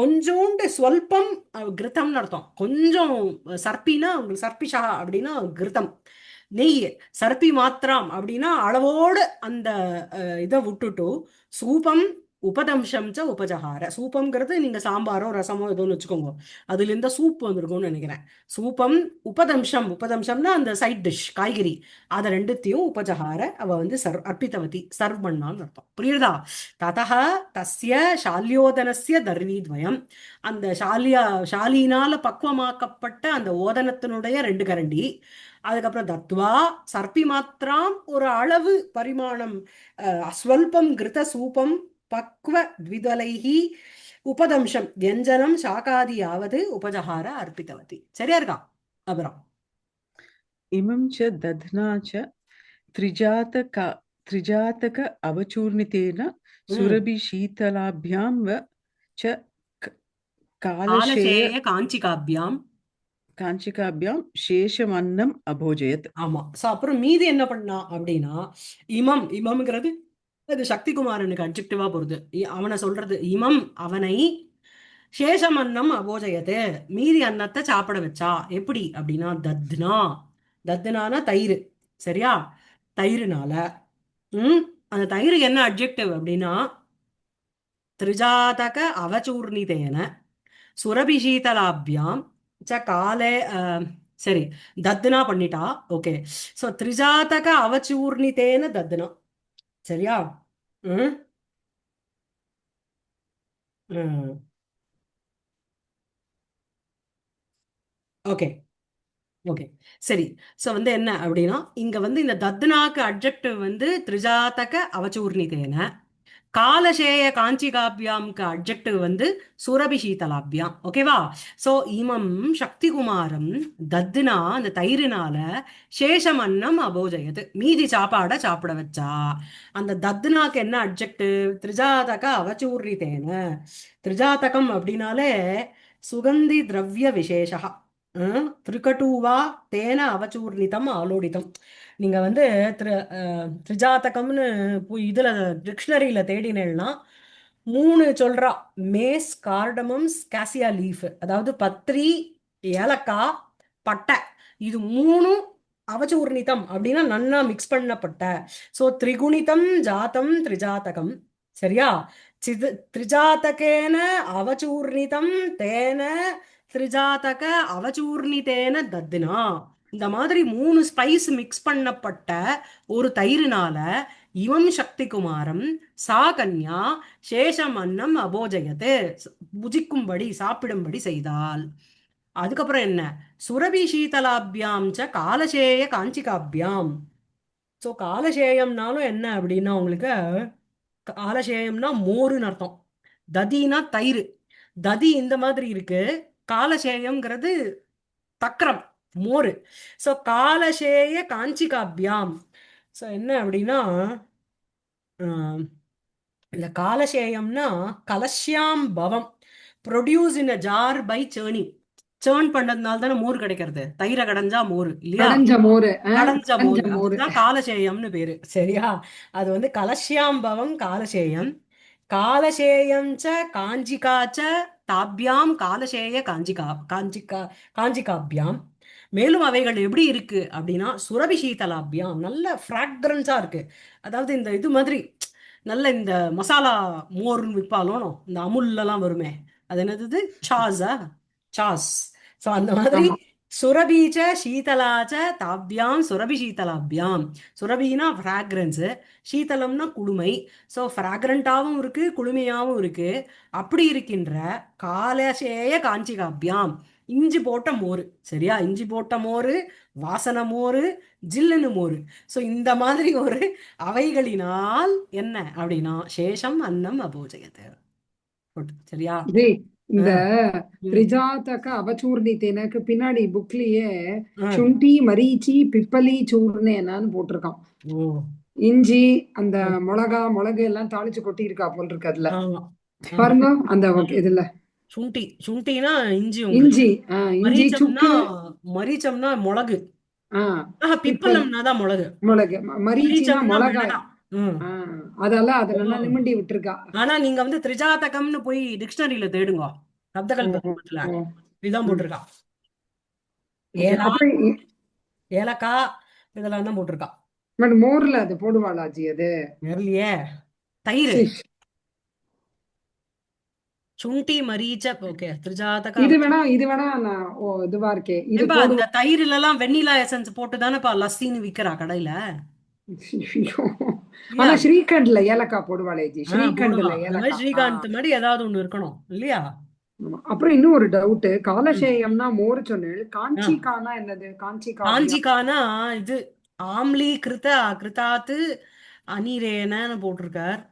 கொஞ்சோண்டு ஸ்வல்பம் கிருத்தம்னு அர்த்தம். கொஞ்சம் சர்ப்பினா உங்களுக்கு சர்ப்பிஷா அப்படின்னா கிருத்தம் நெய். சர்ப்பி மாத்திரம் அப்படின்னா அளவோடு அந்த இதை விட்டுட்டு சூபம் உபதம்சம் ச உபஜகார. சூப்பம்ங்கிறது நீங்க சாம்பாரோ ரசமோ ஏதோன்னு வச்சுக்கோங்க, அதுல இருந்த சூப் வந்திருக்கும்னு நினைக்கிறேன். சூப்பம் உபதம்சம், உபதம்சம்னா அந்த சைட் டிஷ் காய்கறி, அதை ரெண்டுத்தையும் உபஜகார அவ வந்து அர்ப்பித்தவதி சர்வ் பண்ணான்னு அர்த்தம். புரியுதா? ததா தஸ்ய ஷால்யோதனஸ்ய தர்வீத்வயம், அந்த ஷாலினால பக்குவமாக்கப்பட்ட அந்த ஓதனத்தினுடைய ரெண்டு கரண்டி. அதுக்கப்புறம் தத்வா சர்ப்பி மாத்திரம் ஒரு அளவு பரிமாணம், ஸ்வல்பம் கிருத சூபம் பக்வ த்விதலைஹி உபதம்சம் வியஞ்சனம் சாகாதியாவது உபஜகார அர்ப்பித்தவதி. சரியா இருக்கா? அப்புறம் इमं च दध्ना च त्रिजातक अवचूर्णितेन सुरभिशीतलाभ्यां व च कालशेय காலசேய காஞ்சிகாபியாம். काञ्चिकाभ्यां शेषमन्नम् अभोजयत्. ஆமா. ஸோ அப்புறம் மீதி என்ன பண்ணா அப்படின்னா, இமம்ங்கிறது அது சக்திகுமாரனுக்கு அட்ஜெக்டிவா போறது. அவனை சொல்றது இமம், அவனை சேஷம் அன்னம் அபோஜயத்து, மீதி அன்னத்தை சாப்பிட வச்சா. எப்படி அப்படின்னா தத்னா, தத்னானா தயிர், சரியா? தயிர்னால அந்த தயிருக்கு என்ன அட்ஜெக்டிவ் அப்படின்னா திரிஜாதக அவச்சூர்ணிதேன சுரபிஷீதலாபியாம் ச காலே, சரி தத்னா பண்ணிட்டா, ஓகே. ஸோ திரிஜாதக அவச்சூர்ணிதேன தத்னா, சரியா? ம் ம் ஓகே ஓகே சரி. ஸோ வந்து என்ன அப்படின்னா இங்க வந்து இந்த தத்னாக்கு அட்ஜெக்டிவ் வந்து திரிஜாதக அவச்சூர்ணிதேன, காலசேய காஞ்சிகாபியாம்க்கு அட்ஜெக்டிவ் வந்து சுரபி சீதலாபியாம். ஓகேவா? ஸோ இமம் சக்திகுமாரம் தத்னா அந்த தயிரினால சேஷம் அன்னம் அபோஜயது, மீதி சாப்பாடை சாப்பிட வச்சா. அந்த தத்னாக்கு என்ன அட்ஜெக்டிவ்? திரிஜாதக அவச்சூர்ணிதேன. திரிஜாதகம் அப்படின்னாலே சுகந்தி திரவிய விசேஷா. திரிகட்டூவா தேன அவச்சூர்ணிதம் ஆலோடிதம். நீங்க வந்து திரிஜாதகம்னு இதுல டிக்ஷனரியில தேடினேன்னா 3 சொல்றா. மேஸ், கார்டமம்ஸ், கேசியா லீஃப், அதாவது பத்திரி, ஏலக்காய், பட்டை, இது 3 அவச்சூர்ணிதம் அப்படின்னா நன்னா மிக்ஸ் பண்ணப்பட்ட. சோ திரிகுணிதம் ஜாத்தம் திரிஜாதகம். சரியா? திரிஜாதகேன அவச்சூர்ணிதம் தேன திரிஜாதக அவச்சூர்ணிதேன தத்னா. இந்த மாதிரி 3 ஸ்பைஸ் மிக்ஸ் பண்ணப்பட்ட ஒரு தயிரினால இவம் சக்திகுமாரம் சா கன்யா சேஷம் அன்னம் அபோஜயத்து, புஜிக்கும்படி சாப்பிடும்படி செய்தாள். அதுக்கப்புறம் என்ன? சுரபி சீதலாபியாம் ச காலசேய காஞ்சிகாபியாம். ஸோ காலசேயம்னாலும் என்ன அப்படின்னா உங்களுக்கு காலசேயம்னா மோருன்னு அர்த்தம். ததினா தயிர். ததி இந்த மாதிரி இருக்கு. காலசேயம்ங்கிறது தக்கரம், மோரு. ஸோ காலசேய காஞ்சிகாபியாம். ஸோ என்ன அப்படின்னா இந்த காலசேயம்னா கலஷ்யாம் பவம், produce in a jar by churning. Churn பண்ணதுனால தானே மோர் கிடைக்கிறது. தயிரை கடைஞ்சா மோர் இல்லையா? கடைஞ்ச மோரு கடைஞ்ச மோர், கடைஞ்ச மோரு அதுதான் காலசேயம்னு பேரு. சரியா? அது வந்து கலஷ்யாம் பவம் காலசேயம். காலசேயம் ச காஞ்சிகாச்ச தாபியாம் காலசேய காஞ்சிகாபியாம். மேலும் அவைகள் எப்படி இருக்கு அப்படின்னா சுரபி சீதலாபியாம், நல்ல ஃப்ராக்ரன்ஸா இருக்கு. அதாவது இந்த இது மாதிரி நல்ல இந்த மசாலா மோர்னு விற்பாலும் இந்த அமுல்லாம் வருமே, அது என்னது, சாஸா, சாஸ். ஸோ அந்த மாதிரி ஆமா சுரபீச்ச சீதலாச்ச தாபியாம் சுரபி சீதலாபியாம். சுரபினா ஃப்ராக்ரன்ஸ், சீதலம்னா குளுமை. ஸோ ஃப்ராக்ரண்டாகவும் இருக்கு, குளுமையாகவும் இருக்கு. அப்படி இருக்கின்ற காலசேய காஞ்சிகாபியாம், இஞ்சி போட்ட மோர். சரியா? இஞ்சி போட்ட மோர், வாசன மோர், ஜில்லுன்னு மோர். ஸோ இந்த மாதிரி ஒரு அவைகளினால் என்ன அப்படின்னா சேஷம் அன்னம் அபோஜயத்து. சரியா? ஜி இந்த ம். திரிஜாதக அவச்சூர்ணித்தேனக்கு பின்னாடி புக்லயே ஆ. சுண்டி மரீச்சி பிப்பலி சூர்ணேனான்னு போட்டிருக்கான். ஓ இஞ்சி அந்த மிளகு எல்லாம் தாளிச்சு கொட்டி இருக்கா போல் இருக்கு அதுல. ஆமா. பாருங்க அந்த இதுல சுண்டினா இஞ்சி. உங்களுக்கு இஞ்சி இஞ்சி மரீச்சம்னா சுக்கு மரீச்சம்னா மிளகு. பிப்பல் பிப்பலம்னா தான் மிளகு. மிளகு மரீச்சினா மரீச்சம்னா மிளகாய். மிளகாய். ம். அதெல்லாம் அதை ஓ. நல்லா நிமிண்டி விட்டுருக்கா. ஆனா நீங்க வந்து திரிஜாதகம்னு போய் டிக்ஷனரியில தேடுங்க, சப்தகல்பத்துல இதுதான் போட்டிருக்கா. ஏலா, அப்புறம் ஏலக்காய், இதெல்லாம் தான் போட்டிருக்கா. மோர்ல அது போடுவாளாஜி அது தெரியலையே. தயிர், சீ. சுண்டி மரீச்ச. ஓகே, திரிஜாதக இது வேணா நான் இதுவா இருக்கே இது ஏம்பா போடுவா. இந்த தயிர்ல எல்லாம் வெண்ணிலா எசன்ஸ் போட்டு தானேப்பா லஸ்ஸின்னு விக்கிறா கடையில. ஆனா இல்லையா? ஸ்ரீகண்ட்ல ஏலக்காய் போடுவாளே ஜி, போடுவா. ஸ்ரீகண்ட்ல அந்த மாதிரி ஏலக்காய். ஸ்ரீகாந்த் மாதிரி ஏதாவது ஒண்ணு இருக்கணும் இல்லையா? ஆமா. அப்புறம் இன்னும் ஒரு டவுட், காலசேயம்னா மோர் சொன்னேன், காஞ்சிகானா என்னது? காஞ்சிகா காஞ்சிகானா இது ஆம்லி கிருத்தாத்து அனிரேனன்னு போட்டிருக்கார்.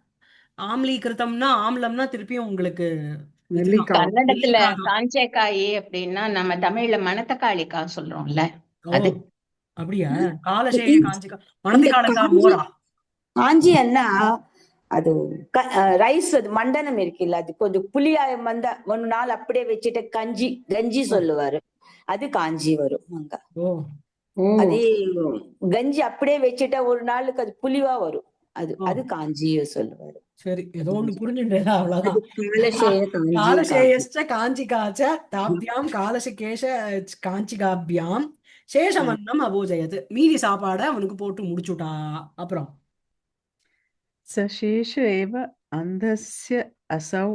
ஆம்லி கிருத்தம்னா ஆம்லம்னா திருப்பியும் உங்களுக்கு இதுதான், நெல்லிக்காய். கன்னடத்துல நெல்லிக்காய் தான். காஞ்சேக்காய் அப்படின்னா நம்ம தமிழ்ல மணத்தக்காளிக்காய் சொல்றோம்ல ஓ அது. அப்படியா? காலசேய இந்த காஞ்சிகா மணந்திக்காலக்கா ಕಾಂಜಿ மோரா? ಕಾಂಜಿ ಅನ್ನ ಅದು ரைஸ் அது மண்டனம் இருக்குல்ல, அது கொஞ்சம் புளியா வந்த ஒரு நாள் அப்படியே வச்சுட்டு கஞ்சி சொல்லுவாரு, அது காஞ்சி வரும் அங்க. ஓ ஓ அது கஞ்சி அப்படியே வச்சுட்டா ஒரு நாளுக்கு அது புளிவா வரும், அது ஓ அது காஞ்சி சொல்லுவாரு. சரி, ஏதோ ஒண்ணு புரிஞ்சுட்டேன், அது அவ்வளவுதான். காலசேய காஞ்சி காலசேயஸ்ச காஞ்சிகாச்ச தாப்தியாம் காலசகேஷ காஞ்சிகாபியாம் சேஷமன்னம் அபோஜயது. மீதி சாப்பாடை அவனுக்கு போட்டு முடிச்சுட்டா. அப்புறம் சசேஷ ஏவ அந்தஸ்ய அசௌ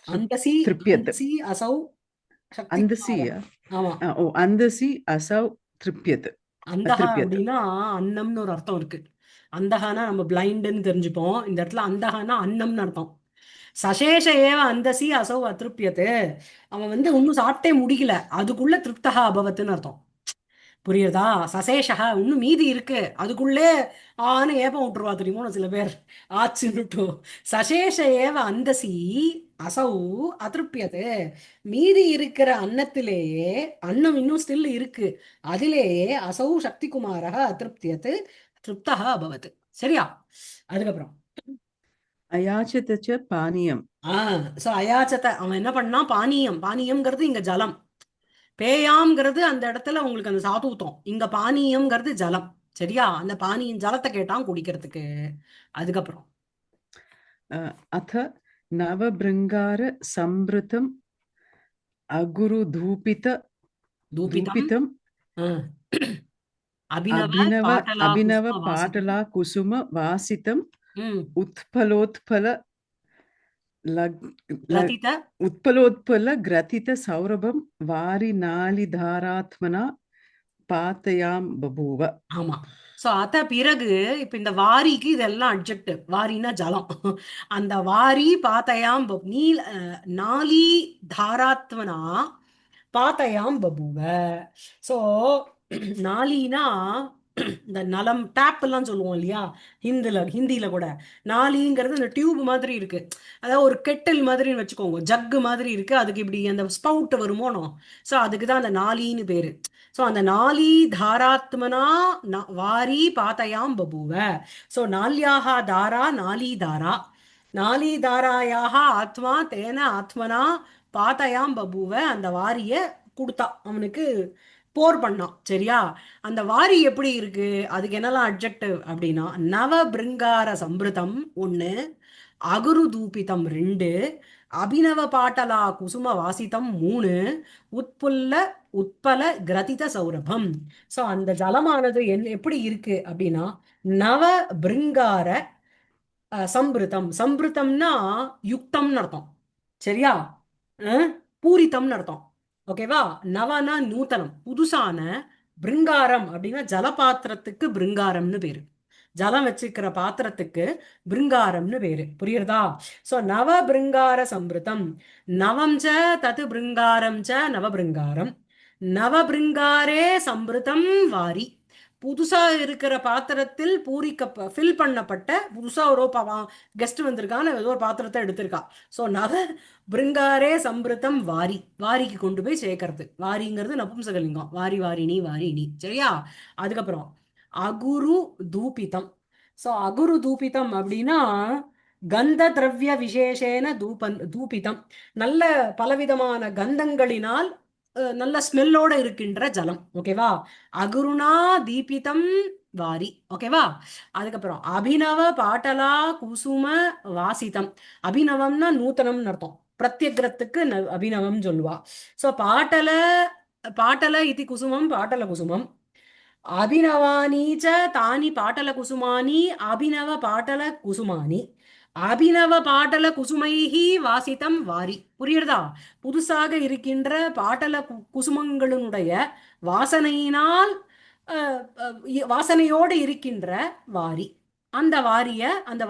அந்தசி திருப்யத். அந்தசி அசௌ சக்தி அந்தசி ஆமா. அந்தசி அசௌ திருப்யத். அந்தகா திருப்யத். அப்படின்னா அன்னம்னு ஒரு அர்த்தம் இருக்கு. அந்தகானா நம்ம பிளைண்டுன்னு தெரிஞ்சுப்போம். இந்த இடத்துல அந்தகானா அன்னம்னு அர்த்தம். சசேஷ ஏவ அந்தசி அசௌ அதிருப்யத்து. அவன் வந்து இன்னும் சாப்பிட்டே முடிக்கல, அதுக்குள்ள திருப்தகா அபவத்துன்னு அர்த்தம். புரியுதா? சசேஷக இன்னும் மீதி இருக்கு, அதுக்குள்ளே ஆன்னு ஏப்பம் விட்டுருவா தெரியுமோ சில பேர், ஆச்சுன்னுட்டு. சசேஷ ஏவ அந்தசி அசௌ அதிருப்யது. மீதி இருக்கிற அன்னத்திலேயே, அன்னம் இன்னும் ஸ்டில் இருக்கு, அதிலேயே அசௌ சக்திகுமாரக அதிருப்தியத்து திருப்தக அபவத். சரியா? அதுக்கப்புறம் அயாச்சத ச பானியம். சோ அயாச்சத்தை, அவன் என்ன பண்ணான்? பானியம். பானியம்ங்கிறது இங்க ஜலம். பேயாம்ங்கிறது அந்த இடத்துல உங்களுக்கு அந்த சாதுத்தம், இங்க பானியம்ங்கிறது ஜலம். சரியா? அந்த பானியம் ஜலத்தை கேட்டான் குடிக்கிறதுக்கு. அதுக்கப்புறம் அத நவபிருங்கார சம்பிருதம் அகுரு தூபித தூபிதம் தூபிதம் ஆ, அபிநவ அபினவ பாட்டலா அபினவ குசும வாசிதம். பாட்டலா குசும வாசிதம் ம் உத்பலோத்பல லக் லக் ரதித உத்பலோத்பல கிரதித சௌரபம் வாரி நாளிதாராத்மனா பாத்தயாம் பபூவ. ஆமா. சோ அத பிறகு இப்ப இந்த வாரிக்கு இதெல்லாம் அட்ஜெக்டிவ். வாரினா ஜலம். அந்த வாரி பாத்தயாம் நீல் நாலி தாராத்மனா பாத்தயாம் பபுவ. சோ நாலினா இந்த நலம் டேப் எல்லாம் சொல்லுவோம் இல்லையா, ஹிந்தில கூட நாலிங்கிறது இந்த டியூப் மாதிரி இருக்கு, அதாவது ஒரு கெட்டில் மாதிரின்னு வச்சுக்கோங்க, ஜக்கு மாதிரி இருக்கு, அதுக்கு இப்படி அந்த ஸ்பவுட் வருமோனோ, சோ அதுக்கு தான் அந்த நாலின்னு பேரு. சோ அந்த நாலி தாராத்மனா வாரி பாத்தயாம் பபுவ. சோ நால்யாக தாரா நாலி தாரா, நாலி தாராயாக ஆத்மா தேன ஆத்மனா பாத்தயாம் பபுவ. அந்த வாரிய கொடுத்தா, அவனுக்கு போர் பண்ணான். சரியா? அந்த வாரி எப்படி இருக்கு, அதுக்கு என்னெல்லாம் அட்ஜெக்டிவ் அப்படின்னா, நவ பிருங்கார சம்பிருதம் 1, அகுரு தூபிதம் 2, அபினவ பாட்டலா குசும வாசிதம் 3, உட்புல்ல உட்பல கிரதித சௌரபம். சோ அந்த ஜலமானது எப்படி இருக்கு அப்படின்னா, நவ பிருங்கார சம்பிருதம். சம்பிருதம்னா யுக்தம்னு அர்த்தம். சரியா? பூரித்தம்னு அர்த்தம். ஓகேவா? நவனா நூத்தனம், புதுசான. பிருங்காரம் அப்படின்னா ஜலபாத்திரத்துக்கு பிருங்காரம்னு பேரு, ஜலம் வச்சுக்கிற பாத்திரத்துக்கு பிருங்காரம்னு பேரு. புரியுறதா? சோ நவ பிருங்கார சம்பிருதம். நவம் ச தது பிருங்காரம் ச நவ பிருங்காரம். நவ பிருங்காரே சம்பிருதம் வாரி. புதுசா இருக்கிற பாத்திரத்தில் ஃபில் பண்ணப்பட்ட, புதுசா ஒரு கெஸ்ட் வந்திருக்கான்னு ஏதோ ஒரு பாத்திரத்தை எடுத்திருக்கா. சோ நவ பிருங்காரே சம்பிருதம் வாரி. வாரிக்கு கொண்டு போய் சேர்க்கறது. வாரிங்கிறது நபும்சகலிங்கம், வாரி வாரிணி வாரிணி. சரியா? அதுக்கப்புறம் அகுரு தூபிதம். சோ அகுரு தூபிதம் அப்படின்னா கந்த திரவிய விசேஷேன தூபிதம். நல்ல பலவிதமான கந்தங்களினால் நல்ல ஸ்மெல்லோட இருக்கின்ற ஜலம். ஓகேவா? அகுருணா தீபிதம் வாரி. ஓகேவா? அதுக்கப்புறம் அபினவ பாட்டலா குசும வாசிதம். அபினவம்னா நூத்தனம்னு அர்த்தம், பிரத்யக்ரத்துக்கு அபினவம் சொல்லுவா. சோ பாட்டல பாட்டல இது குசுமம் பாட்டல குசுமம். அபினவானி ச தானி பாட்டல குசுமானி அபினவ பாட்டல குசுமானி. அபினவ பாட்டல குசுமைஹி வாசிதம் வாரி. புரியுறதா? புதுசாக இருக்கின்ற பாட்டல குசுமங்களுடைய வாசனையினால் வாசனையோடு இருக்கின்ற வாரி. அந்த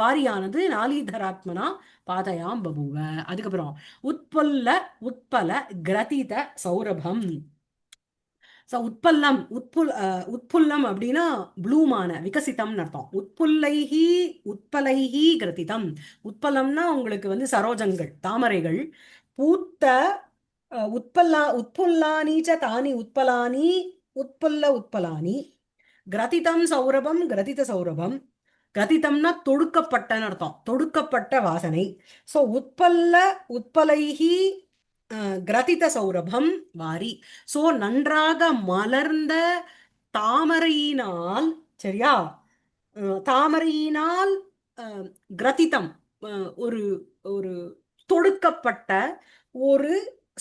வாரியானது நாலீதராத்மனா பாதயாம் பபுவ. அதுக்கப்புறம் உட்புல்ல உட்பல கிரதித சௌரபம். உட்புல்லம் அப்படின்னா ப்ளூமான விகசிதம்னு அர்த்தம். உட்புல்லைஹி உட்பலைஹி கிரதிதம். உட்பலம்னா உங்களுக்கு வந்து சரோஜங்கள், தாமரைகள் பூத்த. உட்புல்லானி ச தானி உட்பலானி உட்பலானி. கிரதிதம் சௌரபம் கிரதித சௌரபம். கிரதிதம்னா தொடுக்கப்பட்டன்னு அர்த்தம், தொடுக்கப்பட்ட வாசனை. சோ உட்பலைஹி கிரதித சௌரபம் வாரி. சோ நன்றாக மலர்ந்த தாமரையினால். சரியா? தாமரையினால் கிரதிதம் ஒரு ஒரு தொடுக்கப்பட்ட ஒரு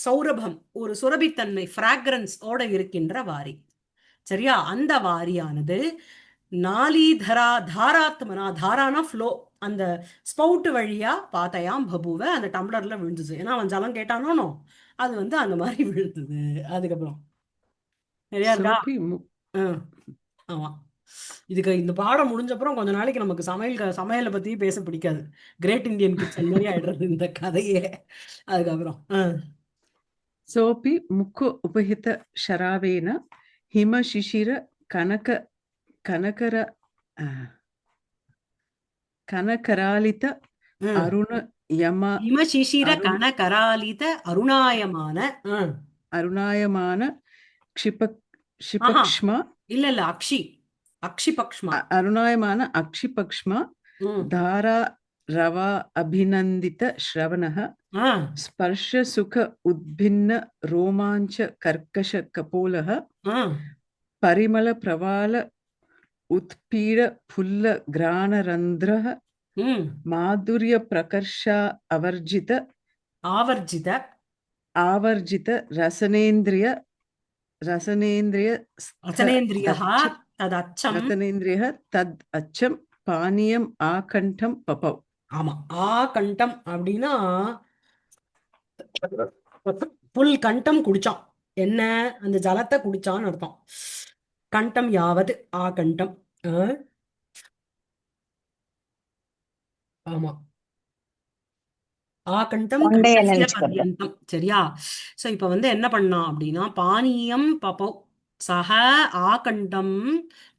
சௌரபம், ஒரு சுரபித்தன்மை, பிராக்ரன்ஸ் ஓட இருக்கின்ற வாரி. சரியா? அந்த வாரியானது நாலீதரா தாராத்மனா, தாரானா ஃப்ளோ, அந்த ஸ்பவுட் வழியா பாத்தயாம் பபுவ. அந்த டம்ளர்ல விழுந்துச்சு, ஏன்னா அவன் ஜலம் கேட்டானோ, அது வந்து அந்த மாதிரி விழுந்தது. அதுக்கப்புறம் சரியா இருக்கா? சோபி ஆமா. இதுக்கு இந்த பாடம் முடிஞ்ச அப்புறம் கொஞ்ச நாளைக்கு நமக்கு சமையலை பத்தி பேச பிடிக்காது. கிரேட் இந்தியன் கிச்சன் மாதிரி ஆயிடுறது இந்த கதையே. அதுக்கப்புறம் सोऽपि मुख उपहित शरावेन हिमशिशिर कनक कनकर कनकरालित ம். अरुण यम ஹிமசிசிர अरुण கனகராலித அருணாயமான अरुणायमान क्षिप ஆஹா क्षिपक्ष्म இல்ல அக்ஷி பக்ஷ்மா. अरुणायमान अक्षिपक्ष्म ம். धारा रवा अभिनन्दित श्रवणः ஆ स्पर्श सुख उद्भिन्न रोमाञ्च कर्कश कपोलः ஆ परिमल प्रवाल उत्पीड फुल्ल ग्राणरन्ध्रः ம். माधुर्य प्रकर्षा अवर्जित ஆவர்ஜித आवर्जित रसनेन्द्रिय रसनेन्द्रिय ரசனேந்திரியா दच्छ ததச்சம். रसनेन्द्रियः तद् अच्छं पानीयम् आकण्ठं पपौ ஆமா ஆ கண்டம் அப்படின்னா புல் கண்டம் குடிச்சான். என்ன அந்த ஜலத்தை குடிச்சான்னு அர்த்தம். கண்டம் யாவது ஆ கண்டம். ஆமா ஆகண்டம் தொண்டைய கண்டஸ்ய நினைச்சுக்கோங்க. பர்யந்தம். சரியா? சோ இப்ப வந்து என்ன பண்ணான் அப்படின்னா பானியம் பபோ சக ஆகண்டம்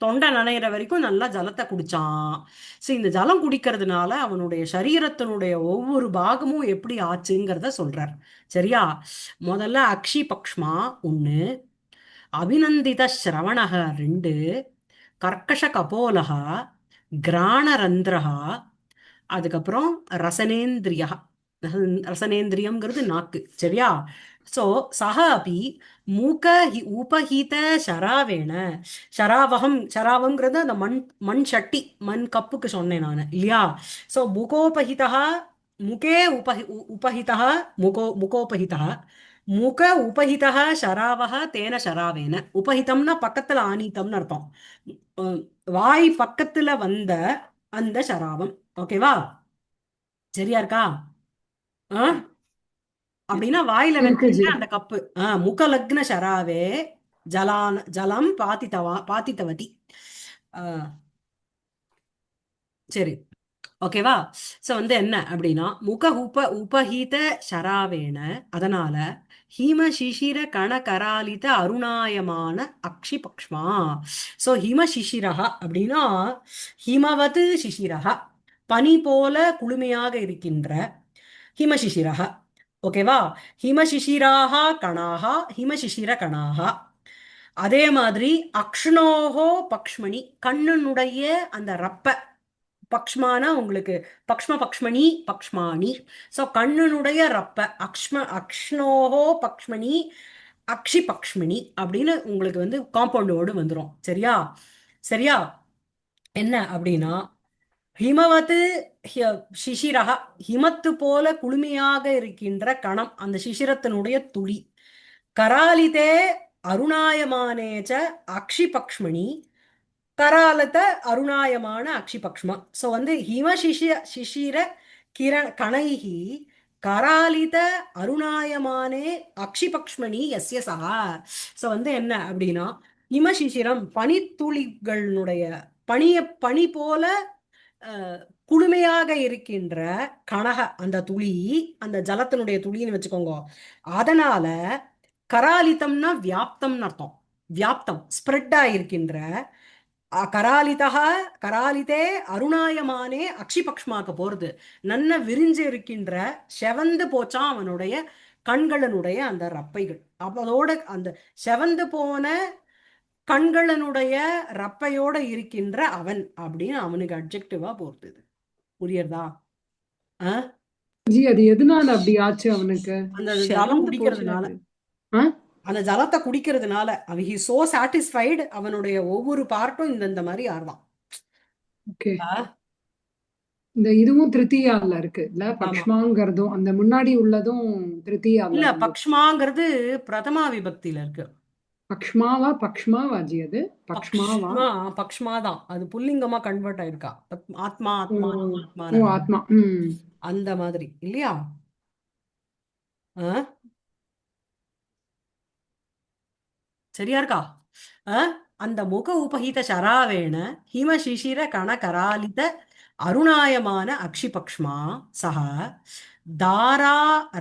தொண்டை நனைகிற வரைக்கும் நல்லா ஜலத்தை குடிச்சான். சோ இந்த ஜலம் குடிக்கிறதுனால அவனுடைய சரீரத்தினுடைய ஒவ்வொரு பாகமும் எப்படி ஆச்சுங்கிறத சொல்றார். சரியா? முதல்ல அக்ஷி பக்ஷ்மா 1, அபிநந்தித ஸ்ரவணக 2, கர்க்கஷ கபோலக, கிராணரந்திரஹ, அதுக்கப்புறம் ரசனேந்திரியா. ரசனேந்திரியம்ங்கிறது நாக்கு. சரியா? சோ சஹ அபி மூக உபஹித ஷராவேன ஷராவம்ங்கிறது அந்த மண் சட்டி மண் கப்புக்கு சொன்னேன் நான் இல்லையா? சோ முகோபஹிதா முகே உபஹிதா முகோபஹிதா முக உபஹிதா ஷராவஹ தேன ஷராவேன. உபஹிதம்னா பக்கத்துல ஆனீத்தம்னு அர்த்தம். வாய் பக்கத்துல வந்த அந்த ஷராவம். ஓகேவா? சரியா இருக்கா? அப்படின்னா வாயில இருக்கு ஜி. வச்சுட்டு அந்த கப்பு முகலக்ன ஷராவே ஜலம் பாத்தித்தவதி. சரி ஓகேவா? சோ வந்து என்ன அப்படின்னா உபஹீத ஷராவேன அதனால ஹிம சிசிர கணகராலித அருணாயமான அக்ஷி பக்ஷ்மா. சோ ஹிம சிசிரஹா அப்படின்னா ஹிமவது சிசிரஹா பனி போல குளுமையாக இருக்கின்ற ஹிமசிசிரஹ. ஓகேவா? ஹிமசிசிராக கணாகா ஹிமசிசிர கணாகா. அதே மாதிரி அக்ஷ்ணோஹோ பக்ஷ்மணி கண்ணனுடைய அந்த ரப்ப பக்ஷ்மானா உங்களுக்கு பக்ஷ்மணி பக்ஷ்மாணி. சோ கண்ணனுடைய ரப்ப அக்ஷ்ணோஹோ பக்ஷ்மணி அக்ஷி பக்ஷ்மணி அப்படின்னு உங்களுக்கு வந்து காம்பவுண்டோடு வந்துரும். சரியா? சரியா? என்ன அப்படின்னா ஹிமவது சிசிரஹ ஹிமத்து போல குளுமையாக இருக்கின்ற கணம் அந்த சிசிரத்தினுடைய துளி. கராலிதே அருணாயமானேச்ச அக்ஷி பக்ஷ்மணி கராலத அருணாயமான அக்ஷி பக்ஷ்மா. சோ வந்து ஹிம சிசிர கணைஹி கராலித அருணாயமானே அக்ஷி பக்ஷ்மணி எஸ்ய சகா. சோ வந்து என்ன அப்படின்னா ஹிமசிசிரம் பனித்துளிகளுடைய பனி போல குளுமையாக இருக்கின்ற கனக அந்த துளி அந்த ஜலத்தினுடைய துளின்னு வச்சுக்கோங்க. அதனால கராலித்தம்னா வியாப்தம்னு அர்த்தம். வியாப்தம் ஸ்ப்ரெட் ஆயிருக்கின்ற கராலிதே அருணாயமானே அக்ஷி பக்ஷ்மாக்க போறது நன்ன விரிஞ்சு இருக்கின்ற செவந்து போச்சான் அவனுடைய கண்களினுடைய அந்த ரப்பைகள். அதோட அந்த செவந்து போன கண்களினுடைய ரப்பையோட இருக்கின்ற அவன் அப்படின்னு அவனுக்கு அட்ஜெக்டிவா போர்த்துது. புரியுறதா? ஜி அது எதனால அப்படி ஆச்சு அவனுக்கு? அந்த ஜலம் செவந்து குடிக்கிறதுனால போச்சு. அந்த ஜலத்தை குடிக்கிறதுனால அவன் ஹி சோ சாட்டிஸ்ஃபைடு அவனுடைய ஒவ்வொரு பார்ட்டும் இந்த மாதிரி ஆறுதான். ஓகே. இந்த இதுவும் திருத்தியால இருக்கு இல்ல? ஆமா பக்ஷ்மாங்கிறதும் அந்த முன்னாடி உள்ளதும் திருத்தியால இல்ல இருந்தது. பக்ஷ்மாங்கிறது பிரதமா விபக்தியில இருக்கு. பக்ஷ்மாவா ஜி அது? பக்ஷ்மாவா? பக்ஷ்மாதான் அது புல்லிங்கமா கன்வெர்ட் ஆயிருக்கா. ஆத்மா ஓ ஆத்மா ஓ, ஆத்மா. அந்த மாதிரி இல்லையா? சரியா இருக்கா? அந்த முக உபஹித சராவேண ஹிம சிசிர கண கராலித அருணாயமான அக்ஷிபக்ஷ்மா சஹ தாரா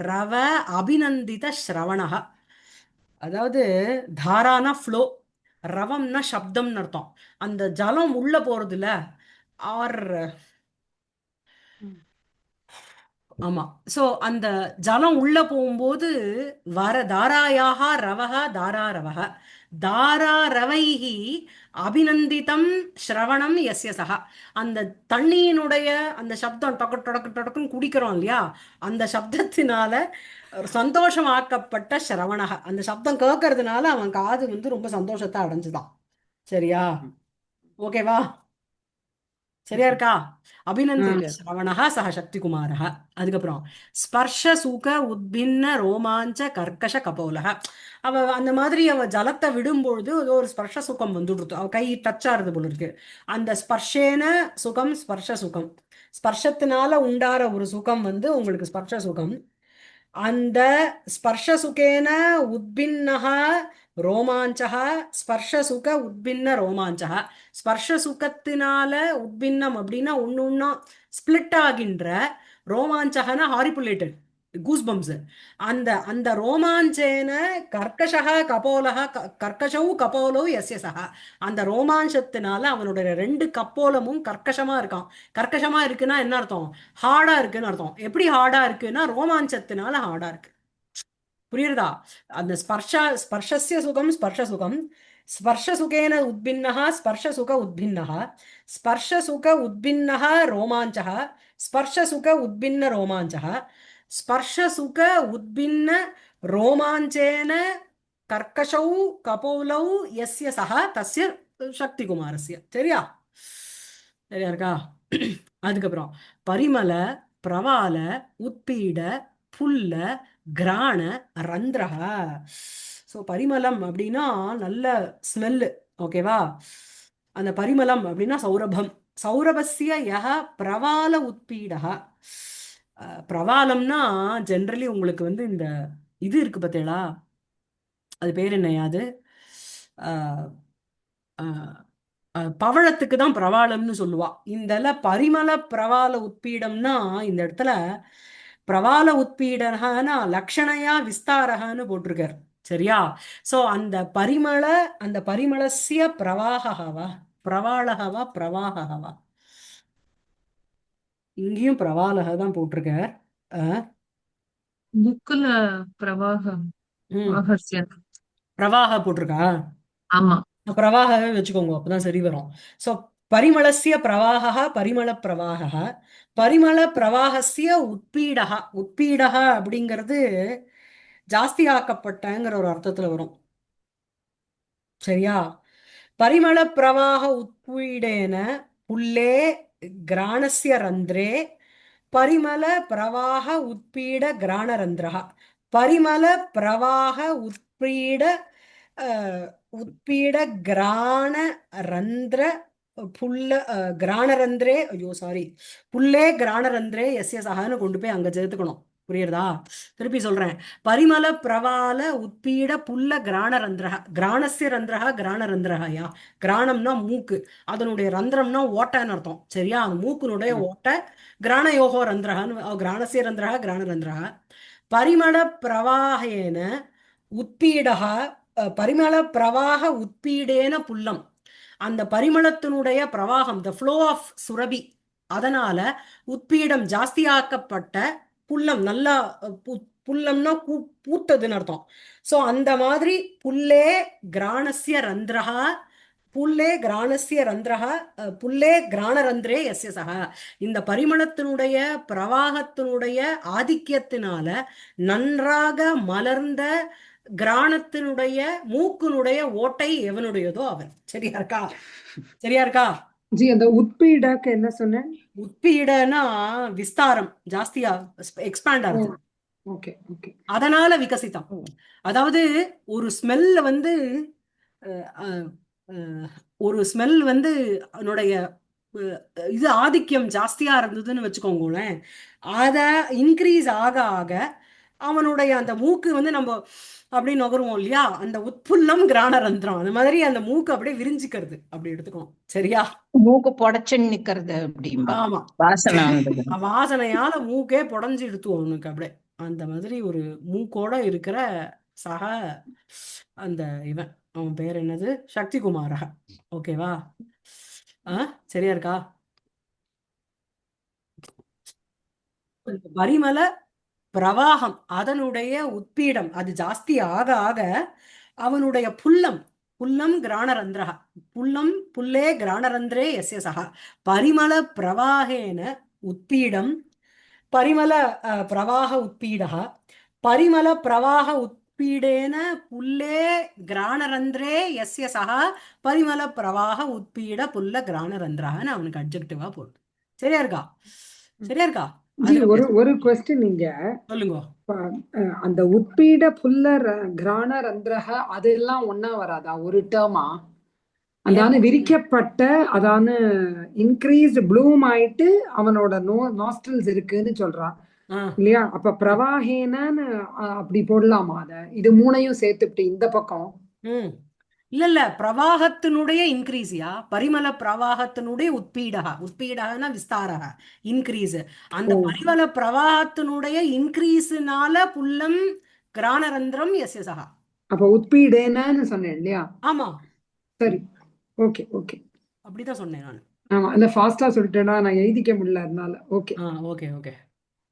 ரவ அபிநந்தித ஸ்ரவணஹ. அதாவது தாரானா ஃப்ளோ, ரவம்னா சப்தம்னு அர்த்தம். அந்த ஜலம் உள்ள போறதுல ஆர் ஆமா. சோ அந்த ஜலம் உள்ள போகும்போது வர தாராயாக ரவக தாரா ரவக தாரா ரவைஹி அபிநந்திதம் ஸ்ரவணம் எஸ்ய சக. அந்த தண்ணியினுடைய அந்த சப்தம் டொக்கு டொடக்கு டொடக்குன்னு குடிக்கிறோம் இல்லையா, அந்த சப்தத்தினால சந்தோஷமாக்கப்பட்ட ஸ்ரவணக. அந்த சப்தம் கேட்கறதுனால அவன் காது வந்து ரொம்ப சந்தோஷத்தை அடைஞ்சுதான். சரியா? ஓகேவா? சரியா இருக்கா? அபிநந்தித ஸ்ரவணஹ சஹ சக்திகுமாரஹ. அதுக்கப்புறம் ஸ்பர்ஷ சுக உத்பின்ன ரோமாஞ்ச கர்க்கஷ கபோலக. அவ அந்த மாதிரி அவ ஜலத்தை விடும்பொழுது ஏதோ ஒரு ஸ்பர்ஷ சுகம் வந்துடுது, அவ கை டச் ஆறுது போல இருக்கு. அந்த ஸ்பர்ஷேன சுகம் ஸ்பர்ஷ சுகம், ஸ்பர்ஷத்தினால உண்டார ஒரு சுகம் வந்து உங்களுக்கு ஸ்பர்ஷ சுகம். அந்த ஸ்பர்ஷ சுகேன உத்பின்னஹ ரோமாஞ்சக ஸ்பர்ஷ சுக உத்பின்ன ரோமாஞ்சக. ஸ்பர்ஷ சுகத்தினால உத்பின்னம் அப்படின்னா ஒன்னு ஒன்னா ஸ்பிளிட் ஆகின்ற, ரோமாஞ்சகன ஹாரிபுலேட்டட் கூஸ்பம்ஸ். அந்த அந்த ரோமாஞ்சேன கர்க்கஷக கபோலக கர்க்கஷவு கபோலோ எஸ்ய சக. அந்த ரோமாஞ்சத்தினால அவனுடைய ரெண்டு கப்போலமும் கர்க்கஷமா இருக்கான். கர்க்கஷமா இருக்குன்னா என்ன அர்த்தம்? ஹார்டா இருக்குன்னு அர்த்தம். எப்படி ஹார்டா இருக்குன்னா ரோமாஞ்சத்தினால ஹார்டா இருக்கு. புரியுறதா? அந்த ஸ்பர்ஷஸ்ய சுகம் ஸ்பர்ஷ சுகம், ஸ்பர்ஷ சுகேன உத்பின்னஹ ஸ்பர்ஷ சுக உத்பின்னஹ, ஸ்பர்ஷ சுக உத்பின்னஹ ரோமாஞ்சக ஸ்பர்ஷ சுக உத்பின்ன ரோமாஞ்சக, ஸ்பர்ஷ சுக உத்பின்ன ரோமாஞ்சேன கர்க்கஷௌ கபோலௌ யஸ்ய சஹ தஸ்ய சக்திகுமாரஸ்ய. சரியா? சரியா இருக்கா? அதுக்கப்புறம் பரிமள பிரவால உத்பீட புல்ல கிராண ரந்திரஹ. ஸோ பரிமளம் அப்படின்னா நல்ல ஸ்மெல்லு. ஓகேவா? அந்த பரிமளம் அப்படின்னா சௌரபம். சௌரபஸ்ய யஹ பிரவால உத்பீடஹ. பிரவாலம்னா ஜென்ரலி உங்களுக்கு வந்து இந்த இது இருக்கு பார்த்தீங்களா, அது பேர் என்னையாது, பவழத்துக்கு தான் பிரவாளம்னு சொல்லுவா. இந்த பரிமள பிரவால உத்பீடம்னா இந்த இடத்துல பிரவால உத்பீடனா லக்ஷணையா விஸ்தாரகான்னு போட்டிருக்கார். சரியா? சோ அந்த பரிமளசிய பிரவாகவா பிரவாளகவா பிரவாகவா, இங்கேயும் பிரவாலக தான் போட்டிருக்கார். புக்குல பிரவாகம் ம் ஆகர்ஷியா. பிரவாக போட்டிருக்கா? ஆமா. பிரவாகவே வச்சுக்கோங்க, அப்பதான் சரி வரும். சோ பரிமளசிய பிரவாக பரிமள பிரவாக பரிமள பிரவாகசிய உத்பீடக. உத்பீடக அப்படிங்கிறது ஜாஸ்தி ஆக்கப்பட்டங்கிற ஒரு அர்த்தத்துல வரும். சரியா? பரிமள பிரவாக உத்பீடேன புல்லே கிராணஸ்ய ரந்திரே பரிமள பிரவாக உத்பீட கிராணரந்திரஹ. பரிமள பிரவாக உத்பீட உத்பீட கிராண ரந்திர புல்ல கிராணரந்திரே, ஐயோ சாரி, புல்லே கிராணரந்திரே எஸ்ய சகான்னு கொண்டு போய் அங்க சேர்த்துக்கணும். புரியுறதா? திருப்பி சொல்றேன். பரிமள பிரவால உத்பீட புல்ல கிராணரந்திரஹ. கிராணஸ்ய ரந்திரஹ கிராணரந்திரஹயா. கிராணம்னா மூக்கு, அதனுடைய ரந்திரம்னா ஓட்டைன்னு அர்த்தம். சரியா? அந்த மூக்குனுடைய ஓட்டை கிராணயோகோ ரந்திரஹன்னு, கிராணஸ்ய ரந்திரஹ கிராணரந்திரஹ. பரிமள பிரவாகேன உத்பீடக பரிமள பிரவாக உத்பீடேன புல்லம். அந்த பரிமளத்தினுடைய பிரவாகம், த ஃப்ளோ ஆஃப் சுரபி, அதனால உத்பீடம் ஜாஸ்தியாக்கப்பட்ட புல்லம், நல்லா புல்லம்னா பூத்ததுன்னு அர்த்தம். சோ அந்த மாதிரி புல்லே கிராணஸ்ய ரந்திரஹா புல்லே கிராணஸ்ய ரந்திரஹா புல்லே கிராணரந்திரே எஸ்ய சக. இந்த பரிமளத்தினுடைய பிரவாகத்தினுடைய ஆதிக்கியத்தினால நன்றாக மலர்ந்த கிராணத்தினுடைய மூக்குனுடைய ஓட்டை எவனுடையதோ அவன். சரியா இருக்கா? சரியா இருக்கா? ஜி அந்த உட்பீடக்கு என்ன சொன்னேன்? உட்பீடனா விஸ்தாரம், ஜாஸ்தியா எக்ஸ்பேண்ட் ஆகுது. Okay okay. அதனால விகசிதம். அதாவது ஒரு ஸ்மெல்ல வந்து ஒரு ஸ்மெல் வந்து அதனுடைய இது ஆதிக்கியம் ஜாஸ்தியா இருந்ததுன்னு வச்சுக்கோங்களேன், அத இன்க்ரீஸ் ஆக ஆக அவனுடைய அந்த மூக்கு வந்து நம்ம அப்படியே நுகருவோம் இல்லையா, அந்த உட்புல்லம் கிராணரந்திரம், அந்த மாதிரி அந்த மூக்கு அப்படியே விரிஞ்சுக்கிறது அப்படி எடுத்துக்கணும். சரியா? மூக்கு புடைச்சுன்னு நிக்கிறது அப்படிம்பா. ஆமா, வாசனை வந்தது. வாசனையால மூக்கே புடஞ்சு எடுத்துவோம் அவனுக்கு அப்படியே. அந்த மாதிரி ஒரு மூக்கோட இருக்கிற சக அந்த இவன், அவன் பேர் என்னது, சக்தி குமாரக. ஓகேவா? சரியா இருக்கா? பரிமள பிரவாகம் அதனுடைய உட்பீடம் அது ஜாஸ்தி ஆக ஆக அவனுடைய புல்லம் புல்லம் கிராணரந்திரः புல்லம் புல்லே கிராணரந்திரே யஸ்ய சக பரிமள பிரவாகேன உட்பீடம் பரிமள பிரவாக உட்பீடः பரிமள பிரவாக உட்பீடேன புல்லே கிராணரந்திரே யஸ்ய சக பரிமள பிரவாக உட்பீட புல்ல கிராணரந்திரஹன்னு அவனுக்கு அட்ஜெக்டிவா போடுது. சரியா இருக்கா? சரியா இருக்கா? ஜி, ஒரு கொஸ்டின் இங்க. சொல்லுங்க. அந்த உட்பீட புல்லர் கிராண ரந்திரக அதெல்லாம் ஒன்னா வராதா ஒரு டேர்மா? அதான விரிக்கப்பட்ட அதான இன்க்ரீஸ்டு ப்ளூம் ஆயிட்டு அவனோட நாஸ்ட்ரல்ஸ் இருக்குன்னு சொல்றான் இல்லையா? அப்ப பிரவாகேனன்னு அப்படி போடலாமா? அத இது மூணையும் சேர்த்துட்டு இந்த பக்கம் இல்ல பிரவாகத்தினுடைய இன்க்ரீஸியா, பரிமள பிரவாகத்தினுடைய உட்பீடகனா விஸ்தாரக இன்க்ரீஸ். அந்த பரிமள பிரவாகத்தினுடைய இன்க்ரீஸ்னால புல்லம் கிராணரந்திரம் எஸ்ய சகா. அப்ப உட்பீடேனன்னு சொன்னேன் இல்லையா? ஆமா, சரி, ஓகே ஓகே, அப்படிதான் சொன்னேன் நான். ஆமா, அந்த ஃபாஸ்டா சொல்லிட்டேன்னா நான் எழுதிக்க முடியல அதனால. Okay okay okay.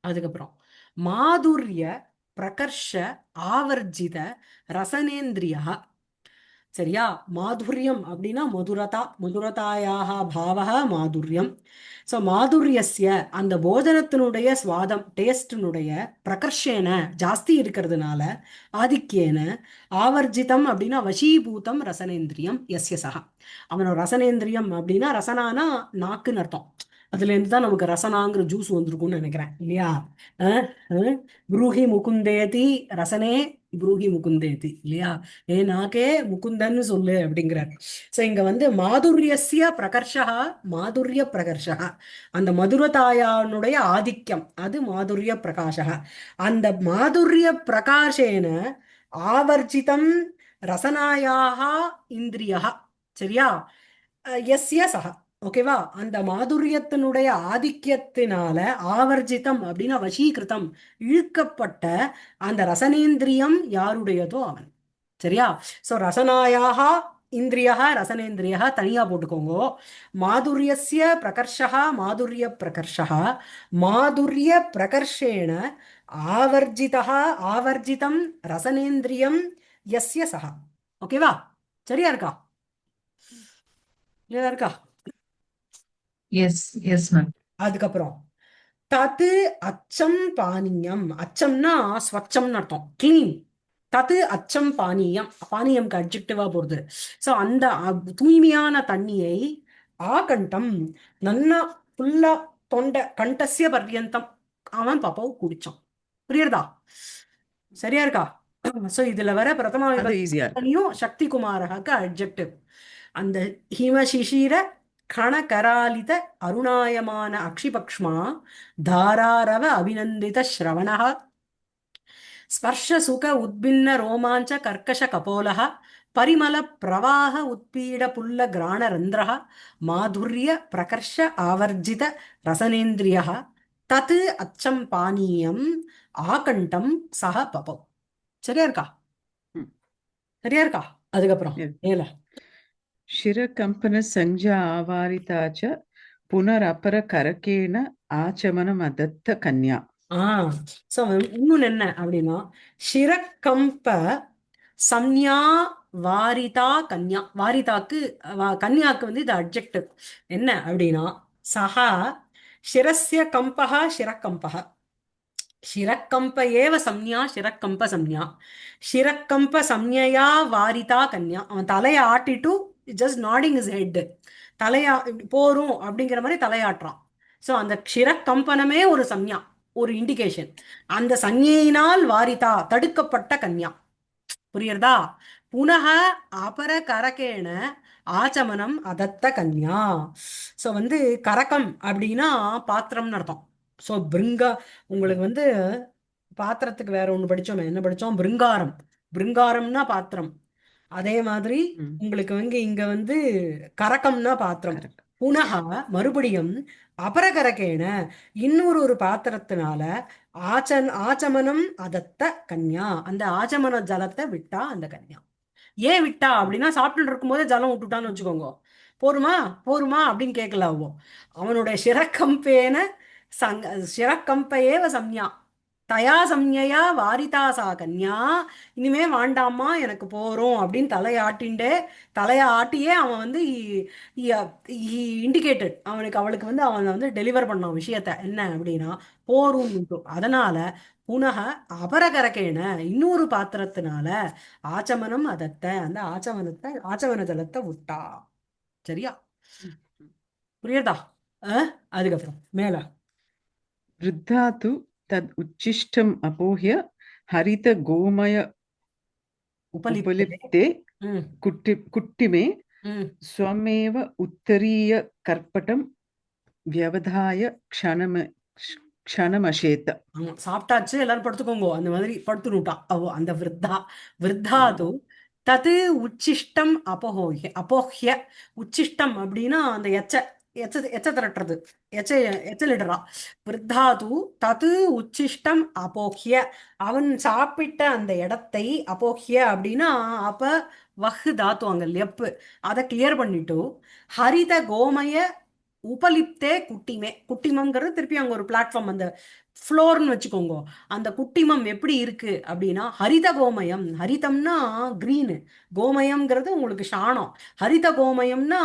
அதுக்கப்புறம் மாதுரிய பிரகர்ஷ ஆவர்ஜித ரசனேந்திரியா. சரியா? மாதுரியம் அப்படின்னா மதுரதா, மதுரதாயாக பாவக மாதுரியம். ஸோ மாதுரியஸ்ய அந்த போஜனத்தினுடைய சுவாதம் டேஸ்டினுடைய பிரகர்ஷேன ஜாஸ்தி இருக்கிறதுனால ஆதிக்கியேன ஆவர்ஜிதம் அப்படின்னா வசீபூதம் ரசனேந்திரியம் எஸ்ய சகா. அவனோட ரசனேந்திரியம் அப்படின்னா ரசனானா நாக்குன்னு அர்த்தம். அதுலேருந்து தான் நமக்கு ரசனாங்கிற ஜூஸ் வந்திருக்கும்னு நினைக்கிறேன் இல்லையா? புரூஹி முகுந்தேதி ரசனே புரூஹி முகுந்தேதி இல்லையா? நாக்கே முகுந்தன்னு சொல்லு அப்படிங்கிறார். ஸோ இங்க வந்து மாதுரியஸ்ய பிரகர்ஷா, மாதுரிய பிரகர்ஷா அந்த மதுரதாயானுடைய ஆதிக்கம் அது மாதுரிய பிரகாஷா. அந்த மாதுரிய பிரகாஷேன ஆவர்ஜிதம் ரசனாயாக இந்திரியா. சரியா? எஸ்ய சக. ஓகேவா? அந்த மாதுரியத்தினுடைய ஆதிக்கத்தினால ஆவர்ஜிதம் அப்படின்னா வசீகிருதம் இழுக்கப்பட்ட அந்த ரசனேந்திரியம் யாருடையதோ அவன். சரியா? சோ ரசனாயாக இந்திரியா ரசனேந்திரியா தனியா போட்டுக்கோங்க. மாதுரியஸ்ய பிரகர்ஷா மாதுரிய பிரகர்ஷா மாதுரிய பிரகர்ஷேன ஆவர்ஜிதா ஆவர்ஜிதம் ரசனேந்திரியம் யஸ்ய சஹ. ஓகேவா? சரியா இருக்கா? கிளியரா இருக்கா? Yes ma'am. அதுக்கப்புறம் தத்து அச்சம் பானியம். அச்சம்னா ஸ்வச்சம்னு அர்த்தம், கிளீன். தத்து அச்சம் பானியம், பானியம்க்கு அட்ஜெக்டிவா போறது. சோ அந்த தூய்மையான தண்ணியை ஆகண்டம் நன்னா ஃபுல்லா தொண்டை கண்டசிய பர்யந்தம் அவன் பாப்பாவு குடிச்சான். புரியுறதா? சரியா இருக்கா? சோ இதுல வர பிரதமா அது ஈஸியா இருக்கு. விபக்தியும் சக்தி குமாரக அட்ஜெக்டிவ். அந்த ஹிமசிஷிர கணகராலித அருணாயமான அக்ஷிபக்ஷ்மா தாராரவ அபிநந்தித ஸ்ரவணः ஸ்பர்ஷ சுக உத்பின்ன ரோமாஞ்ச கர்க்கஷ கபோலः பரிமள பிரவாக உத்பீட புல்ல கிராண ரந்திரः மாதுரிய பிரகர்ஷ ஆவர்ஜித ரசனேந்திரியः தத் அச்சம் பானீயம் ஆகண்டம் சஹ பபௌ. சரியா இருக்கா? சரியா இருக்கா? அதுக்கப்புறம் ஏல ಶಿರಕಂಪನ ಸಂಜಾ ಆವಾರಿತಾ ಚ ಪುನರಪರ ಕರಕೇನ ಆಚಮನಂ ಅದತ್ತ ಕನ್ಯಾ. சோ இன்னொன்னு என்ன அப்படின்னா சிரக்கம்ப சம்யா வாரிதா கன்யா. வாரிதாக்கு கன்யாக்கு வந்து இது அட்ஜெக்டிவ். என்ன அப்படின்னா சஹா சிரஸ்ய கம்பஹ சிரக்கம்பஹ शिरकंप एव संज्ञा शिरकंप संज्ञा शिरकंप संज्ञया वारिता कन्या. அவன் தலையை ஆட்டிட்டு ஜஸ்ட் நாடிங் இஸ் ஹெட், தலையா போரும் அப்படிங்கிற மாதிரி தலையாட்டுறான். ஸோ அந்த க்ஷிரக்கம்பனமே ஒரு சம்ஞா, ஒரு இண்டிகேஷன். அந்த சஞ்ஞையினால் வாரிதா தடுக்கப்பட்ட கன்யா. புரியுறதா? புனக அபர கரகேன ஆச்சமனம் அதத்த கன்யா. ஸோ வந்து கரகம் அப்படின்னா பாத்திரம்னு அர்த்தம். ஸோ பிருங்கா உங்களுக்கு வந்து பாத்திரத்துக்கு வேற ஒண்ணு படிச்சோமே, என்ன படிச்சோம்? பிருங்காரம். பிருங்காரம்னா பாத்திரம். அதே மாதிரி ம். உங்களுக்கு இங்க வந்து கரகம்னா பாத்திரம். correct. புனகா மறுபடியும் அபரகரகேன இன்னொரு ஒரு பாத்திரத்தினால ஆச்சமனம் அதத்த கன்யா, அந்த ஆச்சமன ஜலத்தை விட்டா அந்த கன்யா. ஏன் விட்டா அப்படின்னா, சாப்பிட்டுட்டு இருக்கும்போதே ஜலம் விட்டுட்டான்னு வச்சுக்கோங்க, போருமா போருமா அப்படின்னு கேட்கல. அவனுடைய சிரக்கம்பேன சிரக்கம்பையேவ சம்யா தயா சம்யா வாரிதா சா கன்யா, இனிமே வாண்டாமா எனக்கு போறோம் அப்படின்னு தலையாட்டின்ண்டே தலையாட்டியே அவன் வந்து இண்டிகேட்டட், அவளுக்கு வந்து அவன் வந்து டெலிவர் பண்ணான் விஷயத்த என்ன அப்படின்னா போரும். அதனால புனக அபரகரகேன இன்னொரு பாத்திரத்தினால ஆச்சமனம் அதத்த அந்த ஆச்சமன ஜலத்தை விட்டா. சரியா? புரியுதா? அதுக்கப்புறம் மேல वृद्धा तु तद् उच्छिष्टम् अपोह्य हरितगोमय உபலிப்தே. उपलिप्ते ம் कुट्टिमे ம் स्वमेव उत्तरीयकर्पटं व्यवधाय क्षणमशेत. ஆமா, சாப்பிட்டாச்சு, எல்லாரும் படுத்துக்கோங்க, அந்த மாதிரி படுத்துனுட்டான் அந்த விருத்தாது தது உச்சிஷ்டம் அபோஹ்ய. உச்சிஷ்டம் அப்படின்னா அந்த எச்ச திரட்டுறது, எச்சலிடுறா. விருத்தாது தது உச்சிஷ்டம் அபோஹ்ய, அவன் சாப்பிட்ட அந்த இடத்தை அபோஹ்ய அப்படின்னா அப்ப வஹ் தாத்து அங்க லெப்பு, அதை கிளியர் பண்ணிட்டு ஹரித கோமய உபலிப்தே குட்டிமே. குட்டிமம்ங்கிறது திருப்பி அங்க ஒரு பிளாட்ஃபார்ம், அந்த ஃப்ளோர்னு வச்சுக்கோங்க. அந்த குட்டிமம் எப்படி இருக்கு அப்படின்னா ஹரித கோமயம். ஹரிதம்னா கிரீனு, கோமயம்ங்கிறது உங்களுக்கு சாணம். ஹரித கோமயம்னா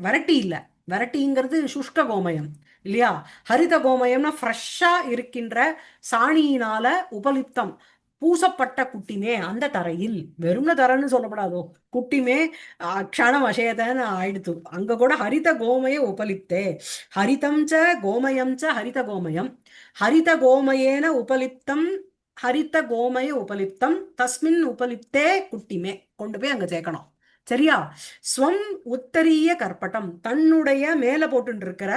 வெரைட்டி இல்ல, வெரைட்டிங்கிறது சுஷ்க கோமயம் இல்லையா? ஹரித கோமயம்னா ஃப்ரெஷ்ஷா இருக்கின்ற சாணியினால உபலிப்தம் பூசப்பட்ட குட்டிமே அந்த தரையில். வெறும்ன தரைன்னு சொல்லப்படாதோ, குட்டிமே க்ஷணம் அசேதன்னு ஆயிடுத்து. அங்க கூட ஹரித கோமய உபலிப்தே, ஹரிதம் ச கோமயம் ச ஹரித கோமயம், ஹரித கோமயேன உபலிப்தம் ஹரித கோமய உபலிப்தம் தஸ்மின் உபலிப்தே குட்டிமே கொண்டு போய் அங்க சேர்க்கணும். சரியா? ஸ்வம் உத்தரிய கற்பட்டம், தன்னுடைய மேல போட்டு இருக்கிற,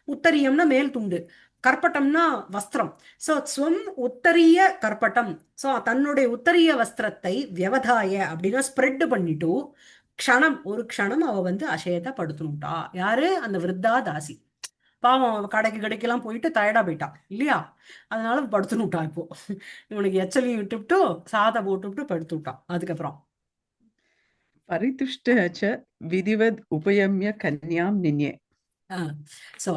உத்தரியம்னா மேல் துண்டு, கற்பட்டம்னா வஸ்திரம். சோ ஸ்வம் உத்தரிய கற்பட்டம், சோ தன்னுடைய உத்தரிய வஸ்திரத்தை வியவதாய அப்படின்னா ஸ்ப்ரெட் பண்ணிட்டு ஒரு க்ஷணம் அவ வந்து அசேதப்படுத்தணுட்டா. யாரு? அந்த விருத்தா தாசி. பாவம், அவ கடைக்கெல்லாம் போயிட்டு டயர்டா போயிட்டான் இல்லையா? அதனால படுத்துனுட்டான். இப்போ இவனுக்கு எச்சலையும் விட்டுவிட்டு சாதம் போட்டுவிட்டு படுத்து விட்டான். அதுக்கப்புறம் परितुष्टः च विधिवद् उपयम्य कन्यां निन्ये. सो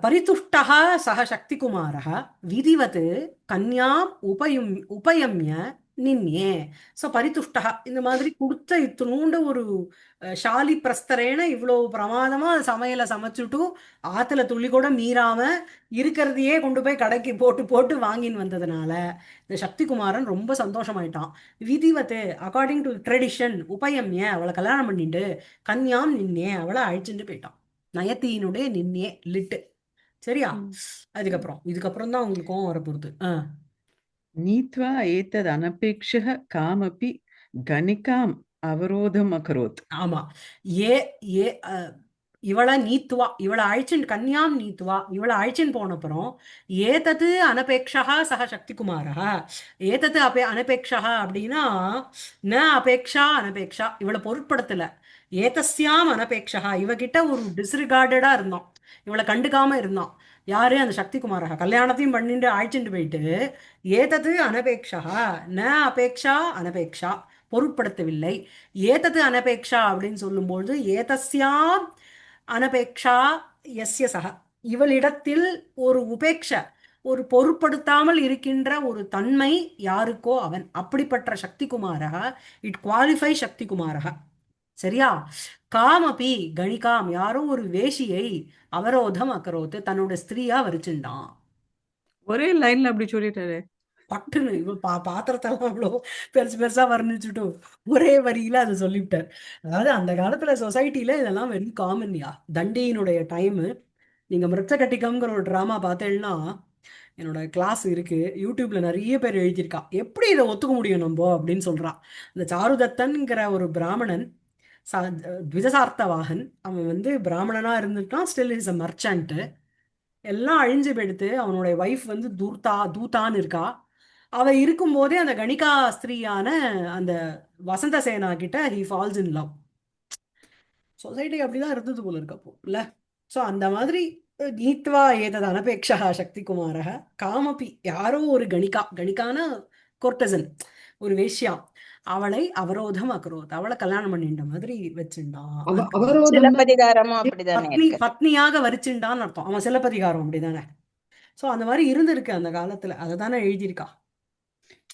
परितुष्टः सः शक्तिकुमारः विधिवत् कन्याम् उपयम्य நின்யே. ஸோ பரிதுஷ்டா இந்த மாதிரி கொடுத்த இத்தினூண்ட ஒரு ஷாலி பிரஸ்தரேன இவ்வளவு பிரமாதமா சமையலை சமைச்சுட்டு ஆத்துல துள்ளி கூட மீறாம இருக்கிறதையே கொண்டு போய் கடைக்கு போட்டு போட்டு வாங்கின்னு வந்ததுனால இந்த சக்திகுமாரன் ரொம்ப சந்தோஷமாயிட்டான். விதிவத்து அக்கார்டிங் டு ட்ரெடிஷன் உபயம்ய அவளை கல்யாணம் பண்ணிட்டு கன்யாம் நின்னே அவளை அழிச்சுட்டு போயிட்டான். நயத்தியினுடைய நின்னே லிட்டு. சரியா? அதுக்கப்புறம் இதுக்கப்புறம் தான் உங்களுக்கு கோவம் வரப்போகுது. नीत्वा एतदनपेक्षः कामपि गणिकाम् அவரோதம் அகரோத். ஆமா, ஏ ஏ இவளை நீத்துவா, இவளை அழிச்சுன்னு கன்யாம் நீத்துவா, இவளை அழிச்சுன்னு போனப்புறம் ஏதது அனபேக்ஷா சக சக்திகுமாரா. ஏதது அனபேக்ஷா அப்படின்னா ந அபேக்ஷா அனபேக்ஷா, இவளை பொருட்படுத்தல. ஏதஸ்யாம் அனபேக்ஷா, இவகிட்ட ஒரு டிஸ்ரிகார்டடா இருந்தோம், இவளை கண்டுக்காம இருந்தோம். யாரு? அந்த சக்திகுமாரா. கல்யாணத்தையும் பண்ணிட்டு அழிச்சுட்டு போயிட்டு ஏதது அனபேக்ஷா ந அபேக்ஷா அனபேக்ஷா, பொருட்படுத்தவில்லை. ஏதது அனபேக்ஷா அப்படின்னு சொல்லும்போது ஏதஸ்யாம் அனபேக்ஷா எஸ்ய சக, இவளிடத்தில் ஒரு உபேக்ஷ, ஒரு பொருட்படுத்தாமல் இருக்கின்ற ஒரு தன்மை யாருக்கோ அவன். அப்படிப்பட்ட சக்திகுமாரக, இட் குவாலிஃபை சக்திகுமாரக. சரியா? காமபி கணிகாம், யாரும் ஒரு வேஷியை அவரோதம் அக்கரோத்து தன்னோட ஸ்திரீயா வரிச்சுண்டான். ஒரே லைன்ல அப்படி சொல்லிட்டாரு. பட்டுன்னு இவ பாத்திரத்தெல்லாம் அவ்வளோ பெருசு பெருசா வர்ணிச்சுட்டு ஒரே வரியில அதை சொல்லிவிட்டார். அதாவது அந்த காலத்துல சொசைட்டில இதெல்லாம் வெரி காமன்யா. தண்டியினுடைய டைமு. நீங்க மிருச்சகட்டிகம்ங்கிற ஒரு டிராமா பார்த்தேன்னா, என்னோட கிளாஸ் இருக்கு யூடியூப்ல, நிறைய பேர் எழுதியிருக்கா எப்படி இதை ஒத்துக்க முடியும் நம்ம அப்படின்னு சொல்றான். இந்த சாருதத்தன்கிற ஒரு பிராமணன், த்விஜசார்த்தவாகன், அவன் வந்து பிராமணனா இருந்துட்டான், ஸ்டில் இஸ் அ மர்ச்சன்ட். எல்லாம் அழிஞ்சு போயிடுத்து. அவனுடைய ஒய்ஃப் வந்து தூத்தான்னு இருக்கா. அவ இருக்கும்போதே அந்த கணிகா ஸ்திரீயான அந்த வசந்த சேனா கிட்ட he falls in love. Society அப்படிதான் இருந்தது போல இருக்கு அப்போ இல்ல. சோ அந்த மாதிரி நீத்வா ஏதது அனபேக்ஷா சக்தி குமாரः காமபி யாரோ ஒரு கணிகான கோர்டசன், ஒரு வேஷ்யா, அவளை அவரோதம் அக்ரோத், அவளை கல்யாணம் பண்ணிட்ட மாதிரி வச்சுட்டான். அவரோதம்னா சிலப்பதிகாரமும் அப்படிதானே பத்னி இருக்கு. பத்னியாக வரிச்சுண்டான்னு அர்த்தம். அவன் சிலப்பதிகாரம் அப்படிதானே. சோ அந்த மாதிரி இருந்திருக்கு அந்த காலத்துல, அததானே எழுதியிருக்கா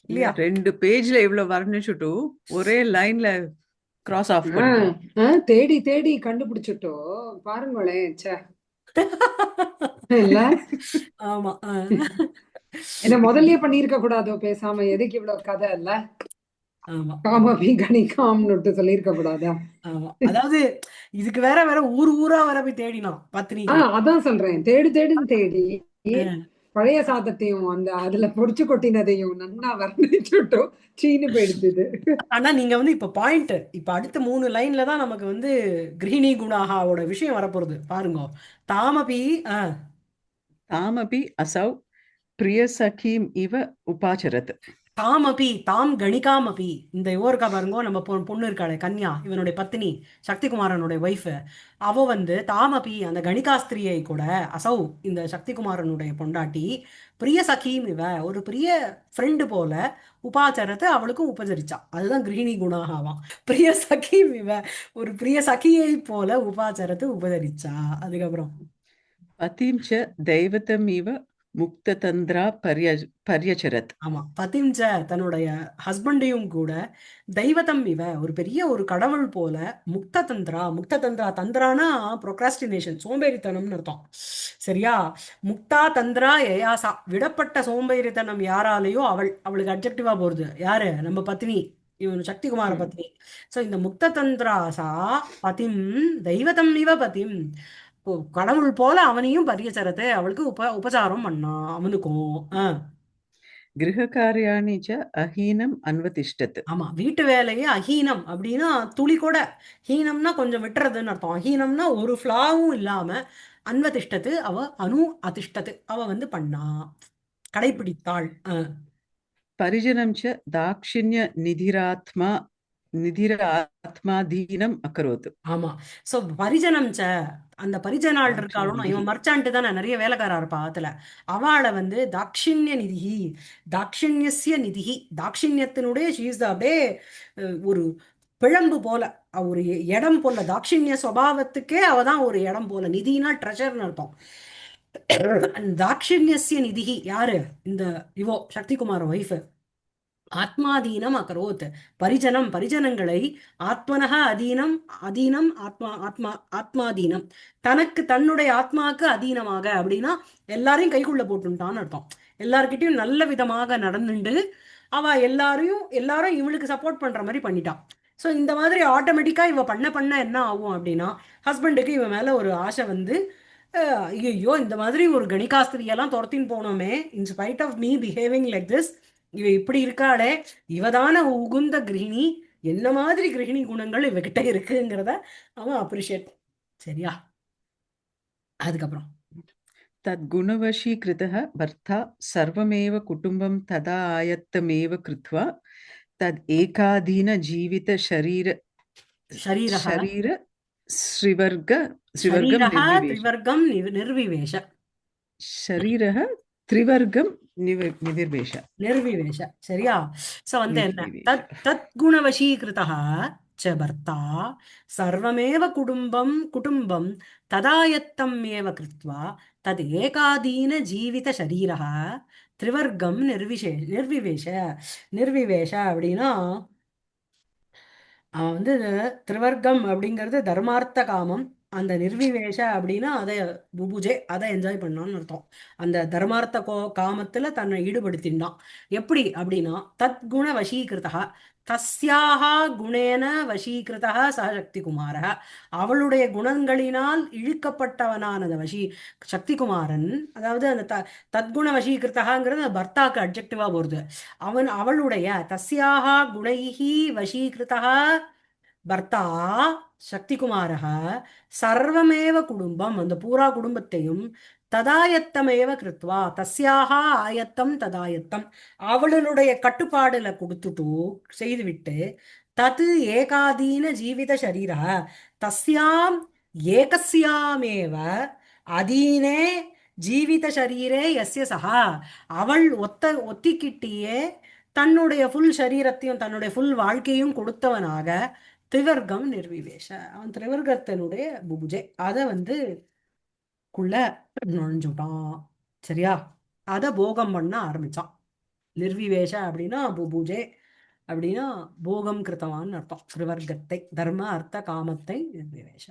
இல்லையா? 2 பேஜ்ல இவ்வளவு வர்ணிச்சுட்டு ஒரே லைன்ல கிராஸ் ஆஃப் பண்ணிட்டோம். தேடி தேடி கண்டுபிடிச்சிட்டோ பாருங்களேன். ச்சே இல்ல ஆமா. என்ன முதல்லயே பண்ணிருக்க கூடாதோ, பேசாம எதுக்கு இவ்வளவு கதை இல்ல. ஆமா காமபி கணிகாம்னு சொல்லிருக்க கூடாதா? ஆமா. அதாவது இதுக்கு வேற வேற ஊரா வர போய் தேடினான் பத்னிக்கு. அதான் சொல்றேன், தேடி தேடி பழைய சாதத்தையும் அந்த அதுல பொடிச்சு கொட்டினதையும் நன்னா வர்ணிச்சுட்டோ சீனு போயிடுச்சு. ஆனா நீங்க வந்து இப்ப பாயிண்ட், இப்ப அடுத்த 3 லைன்ல தான் நமக்கு வந்து கிரகிணி குணாஹாவோட விஷயம் வரப்போறது பாருங்க. தாமபி தாமபி அசௌ பிரியசகீம் இவ உபாச்சரத். தாமபி தாம் கணிகாமபி, இந்த இருக்கா பாருங்க நம்ம பொண்ணு இருக்காளே கன்யா, இவனுடைய பத்னி சக்திகுமாரனுடைய ஒய்ஃப், அவ வந்து தாமபி அந்த கணிகாஸ்திரியை கூட அசௌ இந்த சக்திகுமாரனுடைய பொண்டாட்டி பிரிய சகீம் இவ ஒரு பிரிய ஃப்ரெண்டு போல உபாச்சரத்தை அவளுக்கும் உபசரிச்சா. அதுதான் கிரகிணி குணாகாவாம். பிரிய சகீம் இவ ஒரு பிரிய சகியை போல உபாச்சரத்தை உபசரிச்சா. அதுக்கப்புறம் பதிம் ச தெய்வதம் இவ முக்ததந்திரா பரியச்சரத். ஆமா, பதிஞ்ச தன்னுடைய ஹஸ்பண்டையும் கூட தெய்வதம் இவ ஒரு பெரிய ஒரு கடவுள் போல முக்ததந்திரா தந்திரானா ப்ரொக்ராஸ்டினேஷன், சோம்பேறித்தனம்னு அர்த்தம். சரியா? முக்தா தந்திரா யயாசா, விடப்பட்ட சோம்பேறித்தனம் யாராலேயோ அவளுக்கு அப்ஜெக்டிவா போறது யாரு? நம்ம பத்னி, இவன் சக்திகுமார பத்னி. சோ இந்த முக்ததந்திராசா பதிம் தெய்வதம் இவ பதிம், கடவுள் போல அவனையும் பரியச்சரத்தை அவளுக்கு உபசாரம் பண்ணா அவனுக்கும். கிரககாரியாணி ச அஹீனம் அன்வதிஷ்டத். ஆமா, வீட்டு வேலையே அஹீனம் அப்படின்னா துளி கூட, ஹீனம்னா கொஞ்சம் விட்டுறதுன்னு அர்த்தம். அஹீனம்னா ஒரு ஃபிளாவும் இல்லாம, அன்வதிஷ்டத்து அவ அதிஷ்டத்து அவ வந்து பண்ணா, கடைபிடித்தாள். பரிஜனம் ச தாக்ஷிண்ய நிதிராத்மாதீனம் அகரோத். ஆமா. சோ பரிஜனம் அந்த பரிஜனாள் இருக்காளும், இவன் மர்ச்சான்ட்டு தானே, நிறைய வேலைக்காரா இருப்பா ஆத்துல. அவளை வந்து தாட்சிண்ய நிதிஹி, தாட்சிண்யஸ்ய நிதிஹி, தாட்சிண்யத்தினுடைய ஷீஸ் அப்படியே ஒரு பிழம்பு போல, ஒரு இடம் போல, தாட்சிண்ய சுபாவத்துக்கே அவதான் ஒரு இடம் போல. நிதினா ட்ரெஷர்னு அர்த்தம். தாட்சிண்யஸ்ய நிதிஹி யாரு? இந்த இவோ சக்திகுமார ஒய்ஃப். ஆத்மாதீனம் அகரோத், பரிஜனங்களை, ஆத்மனக அதீனம் ஆத்மாதீனம், தனக்கு தன்னுடைய ஆத்மாவுக்கு அதீனமாக அப்படின்னா எல்லாரையும் கைக்குள்ள போட்டுட்டான்னு அர்த்தம். எல்லார்கிட்டையும் நல்ல விதமாக நடந்துண்டு அவ எல்லாரும் இவளுக்கு சப்போர்ட் பண்ற மாதிரி பண்ணிட்டான். ஸோ இந்த மாதிரி ஆட்டோமேட்டிக்கா இவ பண்ண என்ன ஆகும் அப்படின்னா, ஹஸ்பண்டுக்கு இவன் மேல ஒரு ஆசை வந்து, ஐயோ இந்த மாதிரி ஒரு கணிகாஸ்திரியெல்லாம் துரத்தின்னு போனோமே, in spite of me behaving like this, இவ இப்படி இருக்காளே, இவதான உகுந்த கிரகிணி, என்ன மாதிரி கிரகிணி குணங்கள் இவகிட்ட இருக்குங்கிறத அவன் அப்ரிஷியேட். சரியா? அதுக்கப்புறம் தத்குணவசீகிருதः பர்த்தா சர்வமேவ குடும்பம் ததா ஆயத்தமேவ கிருத்வா தத் ஏகாதீன ஜீவித ஷரீரஹ ஸ்ரீவர்கம் நிர்விவேஷ, ஷரீரஹ த்ரிவர்க்கம் நிர்விவேஷ. சரியா? சோ வந்து என்ன, தத் குணவசீகிருதः ச பர்த்தா சர்வமேவ குடும்பம் ததாயத்தம் ஏவ கிருத்வா தத் ஏகாதீன ஜீவித ஷரீரஹ த்ரிவர்க்கம் நிர்விவேஷ அப்படின்னா, அவன் வந்து திரிவர்க்கம் அப்படிங்கிறது தர்மார்த்த காமம், அந்த நிர்விவேஷ அப்படின்னா அதை புபுஜே அதை என்ஜாய் பண்ணான்னு அர்த்தம். அந்த தர்மார்த்த காமத்துல தன்னை ஈடுபடுத்தினான். எப்படி அப்படின்னா, தத் குண வசீகிருதா, தஸ்யாக குணேன வசீகிருதா சக்தி குமார, அவளுடைய குணங்களினால் இழுக்கப்பட்டவனான சக்திகுமாரன். அதாவது அந்த தத்குண வசீகிருதாங்கிறது பர்த்தாக்கு அட்ஜெக்டிவா போறது. அவளுடைய தஸ்யாக குணைஹி வசீகிருதா பர்த்தா சக்திகுமாரः சர்வமேவ குடும்பம், அந்த பூரா குடும்பத்தையும் ததாயத்தமேவ கிருத்வா தஸ்யாக ஆயத்தம் ததாயத்தம் அவளுடைய கட்டுப்பாடுல கொடுத்துட்டு செய்துவிட்டு தது ஏகாதீன ஜீவித சரீர தஸ்யாம் ஏகஸ்யாமேவ அதீனே ஜீவித சரீரே யஸ்ய சஹா அவள் ஒத்திக்கிட்டியே தன்னுடைய ஃபுல் சரீரத்தையும் தன்னுடைய ஃபுல் வாழ்க்கையும் கொடுத்தவனாக திவர்க்கம் நிர்விவேஷ அவன் திரிவர்க்கத்தினுடைய பூஜை அதை குள்ள நுழைஞ்சுட்டான். சரியா? அத போகம் பண்ண ஆரம்பிச்சான். நிர்விவேஷ அப்படின்னா பூஜை அப்படின்னா போகம் கிருத்தவான்னு அர்த்தம். திரிவர்க்கத்தை தர்ம அர்த்த காமத்தை நிர்விவேஷ.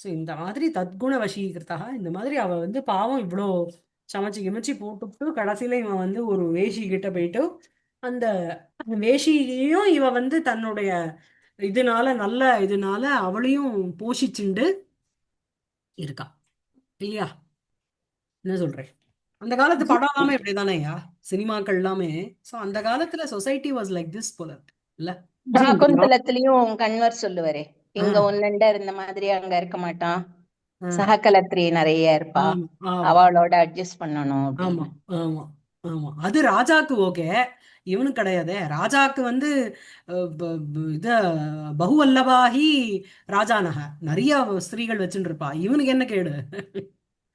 ஸோ இந்த மாதிரி தத்குண வசீகிருத்தா இந்த மாதிரி அவ பாவம் இவ்வளோ சமைச்சு கிமைச்சு போட்டுட்டு கடைசியில இவன் ஒரு வேஷி கிட்ட போயிட்டு அந்த வேஷியையும் இவ தன்னுடைய நல்ல இதனால அவளையும் போஷிச்சுண்டு இருக்கா இல்லையா? என்ன சொல்றேன்? அந்த காலத்து படம் எல்லாமே இப்படிதானேயா, சினிமாக்கள் எல்லாமே. சோ அந்த காலத்துல சொசைட்டி வாஸ் லைக் திஸ் போல இல்ல? சாகுந்தலத்திலயும் கன்வர் சொல்லுவாரே, இங்க ஆ, ஒன்னுண்ட இருந்த மாதிரி அங்க இருக்க மாட்டான், ஆ, சககலத்திரி நிறைய இருப்பா, ஆமா ஆமா அவளோட அட்ஜஸ்ட் பண்ணணும் ஆமா அப்படின்னு. ஆமா ஆமா. அது ராஜாக்கு ஓகே, இவனுக்கு கிடையாதே. ராஜாக்கு இத பகுவல்லபாகி ராஜானக நிறைய ஸ்திரீகள் வச்சுட்டு இருப்பா. இவனுக்கு என்ன கேடு?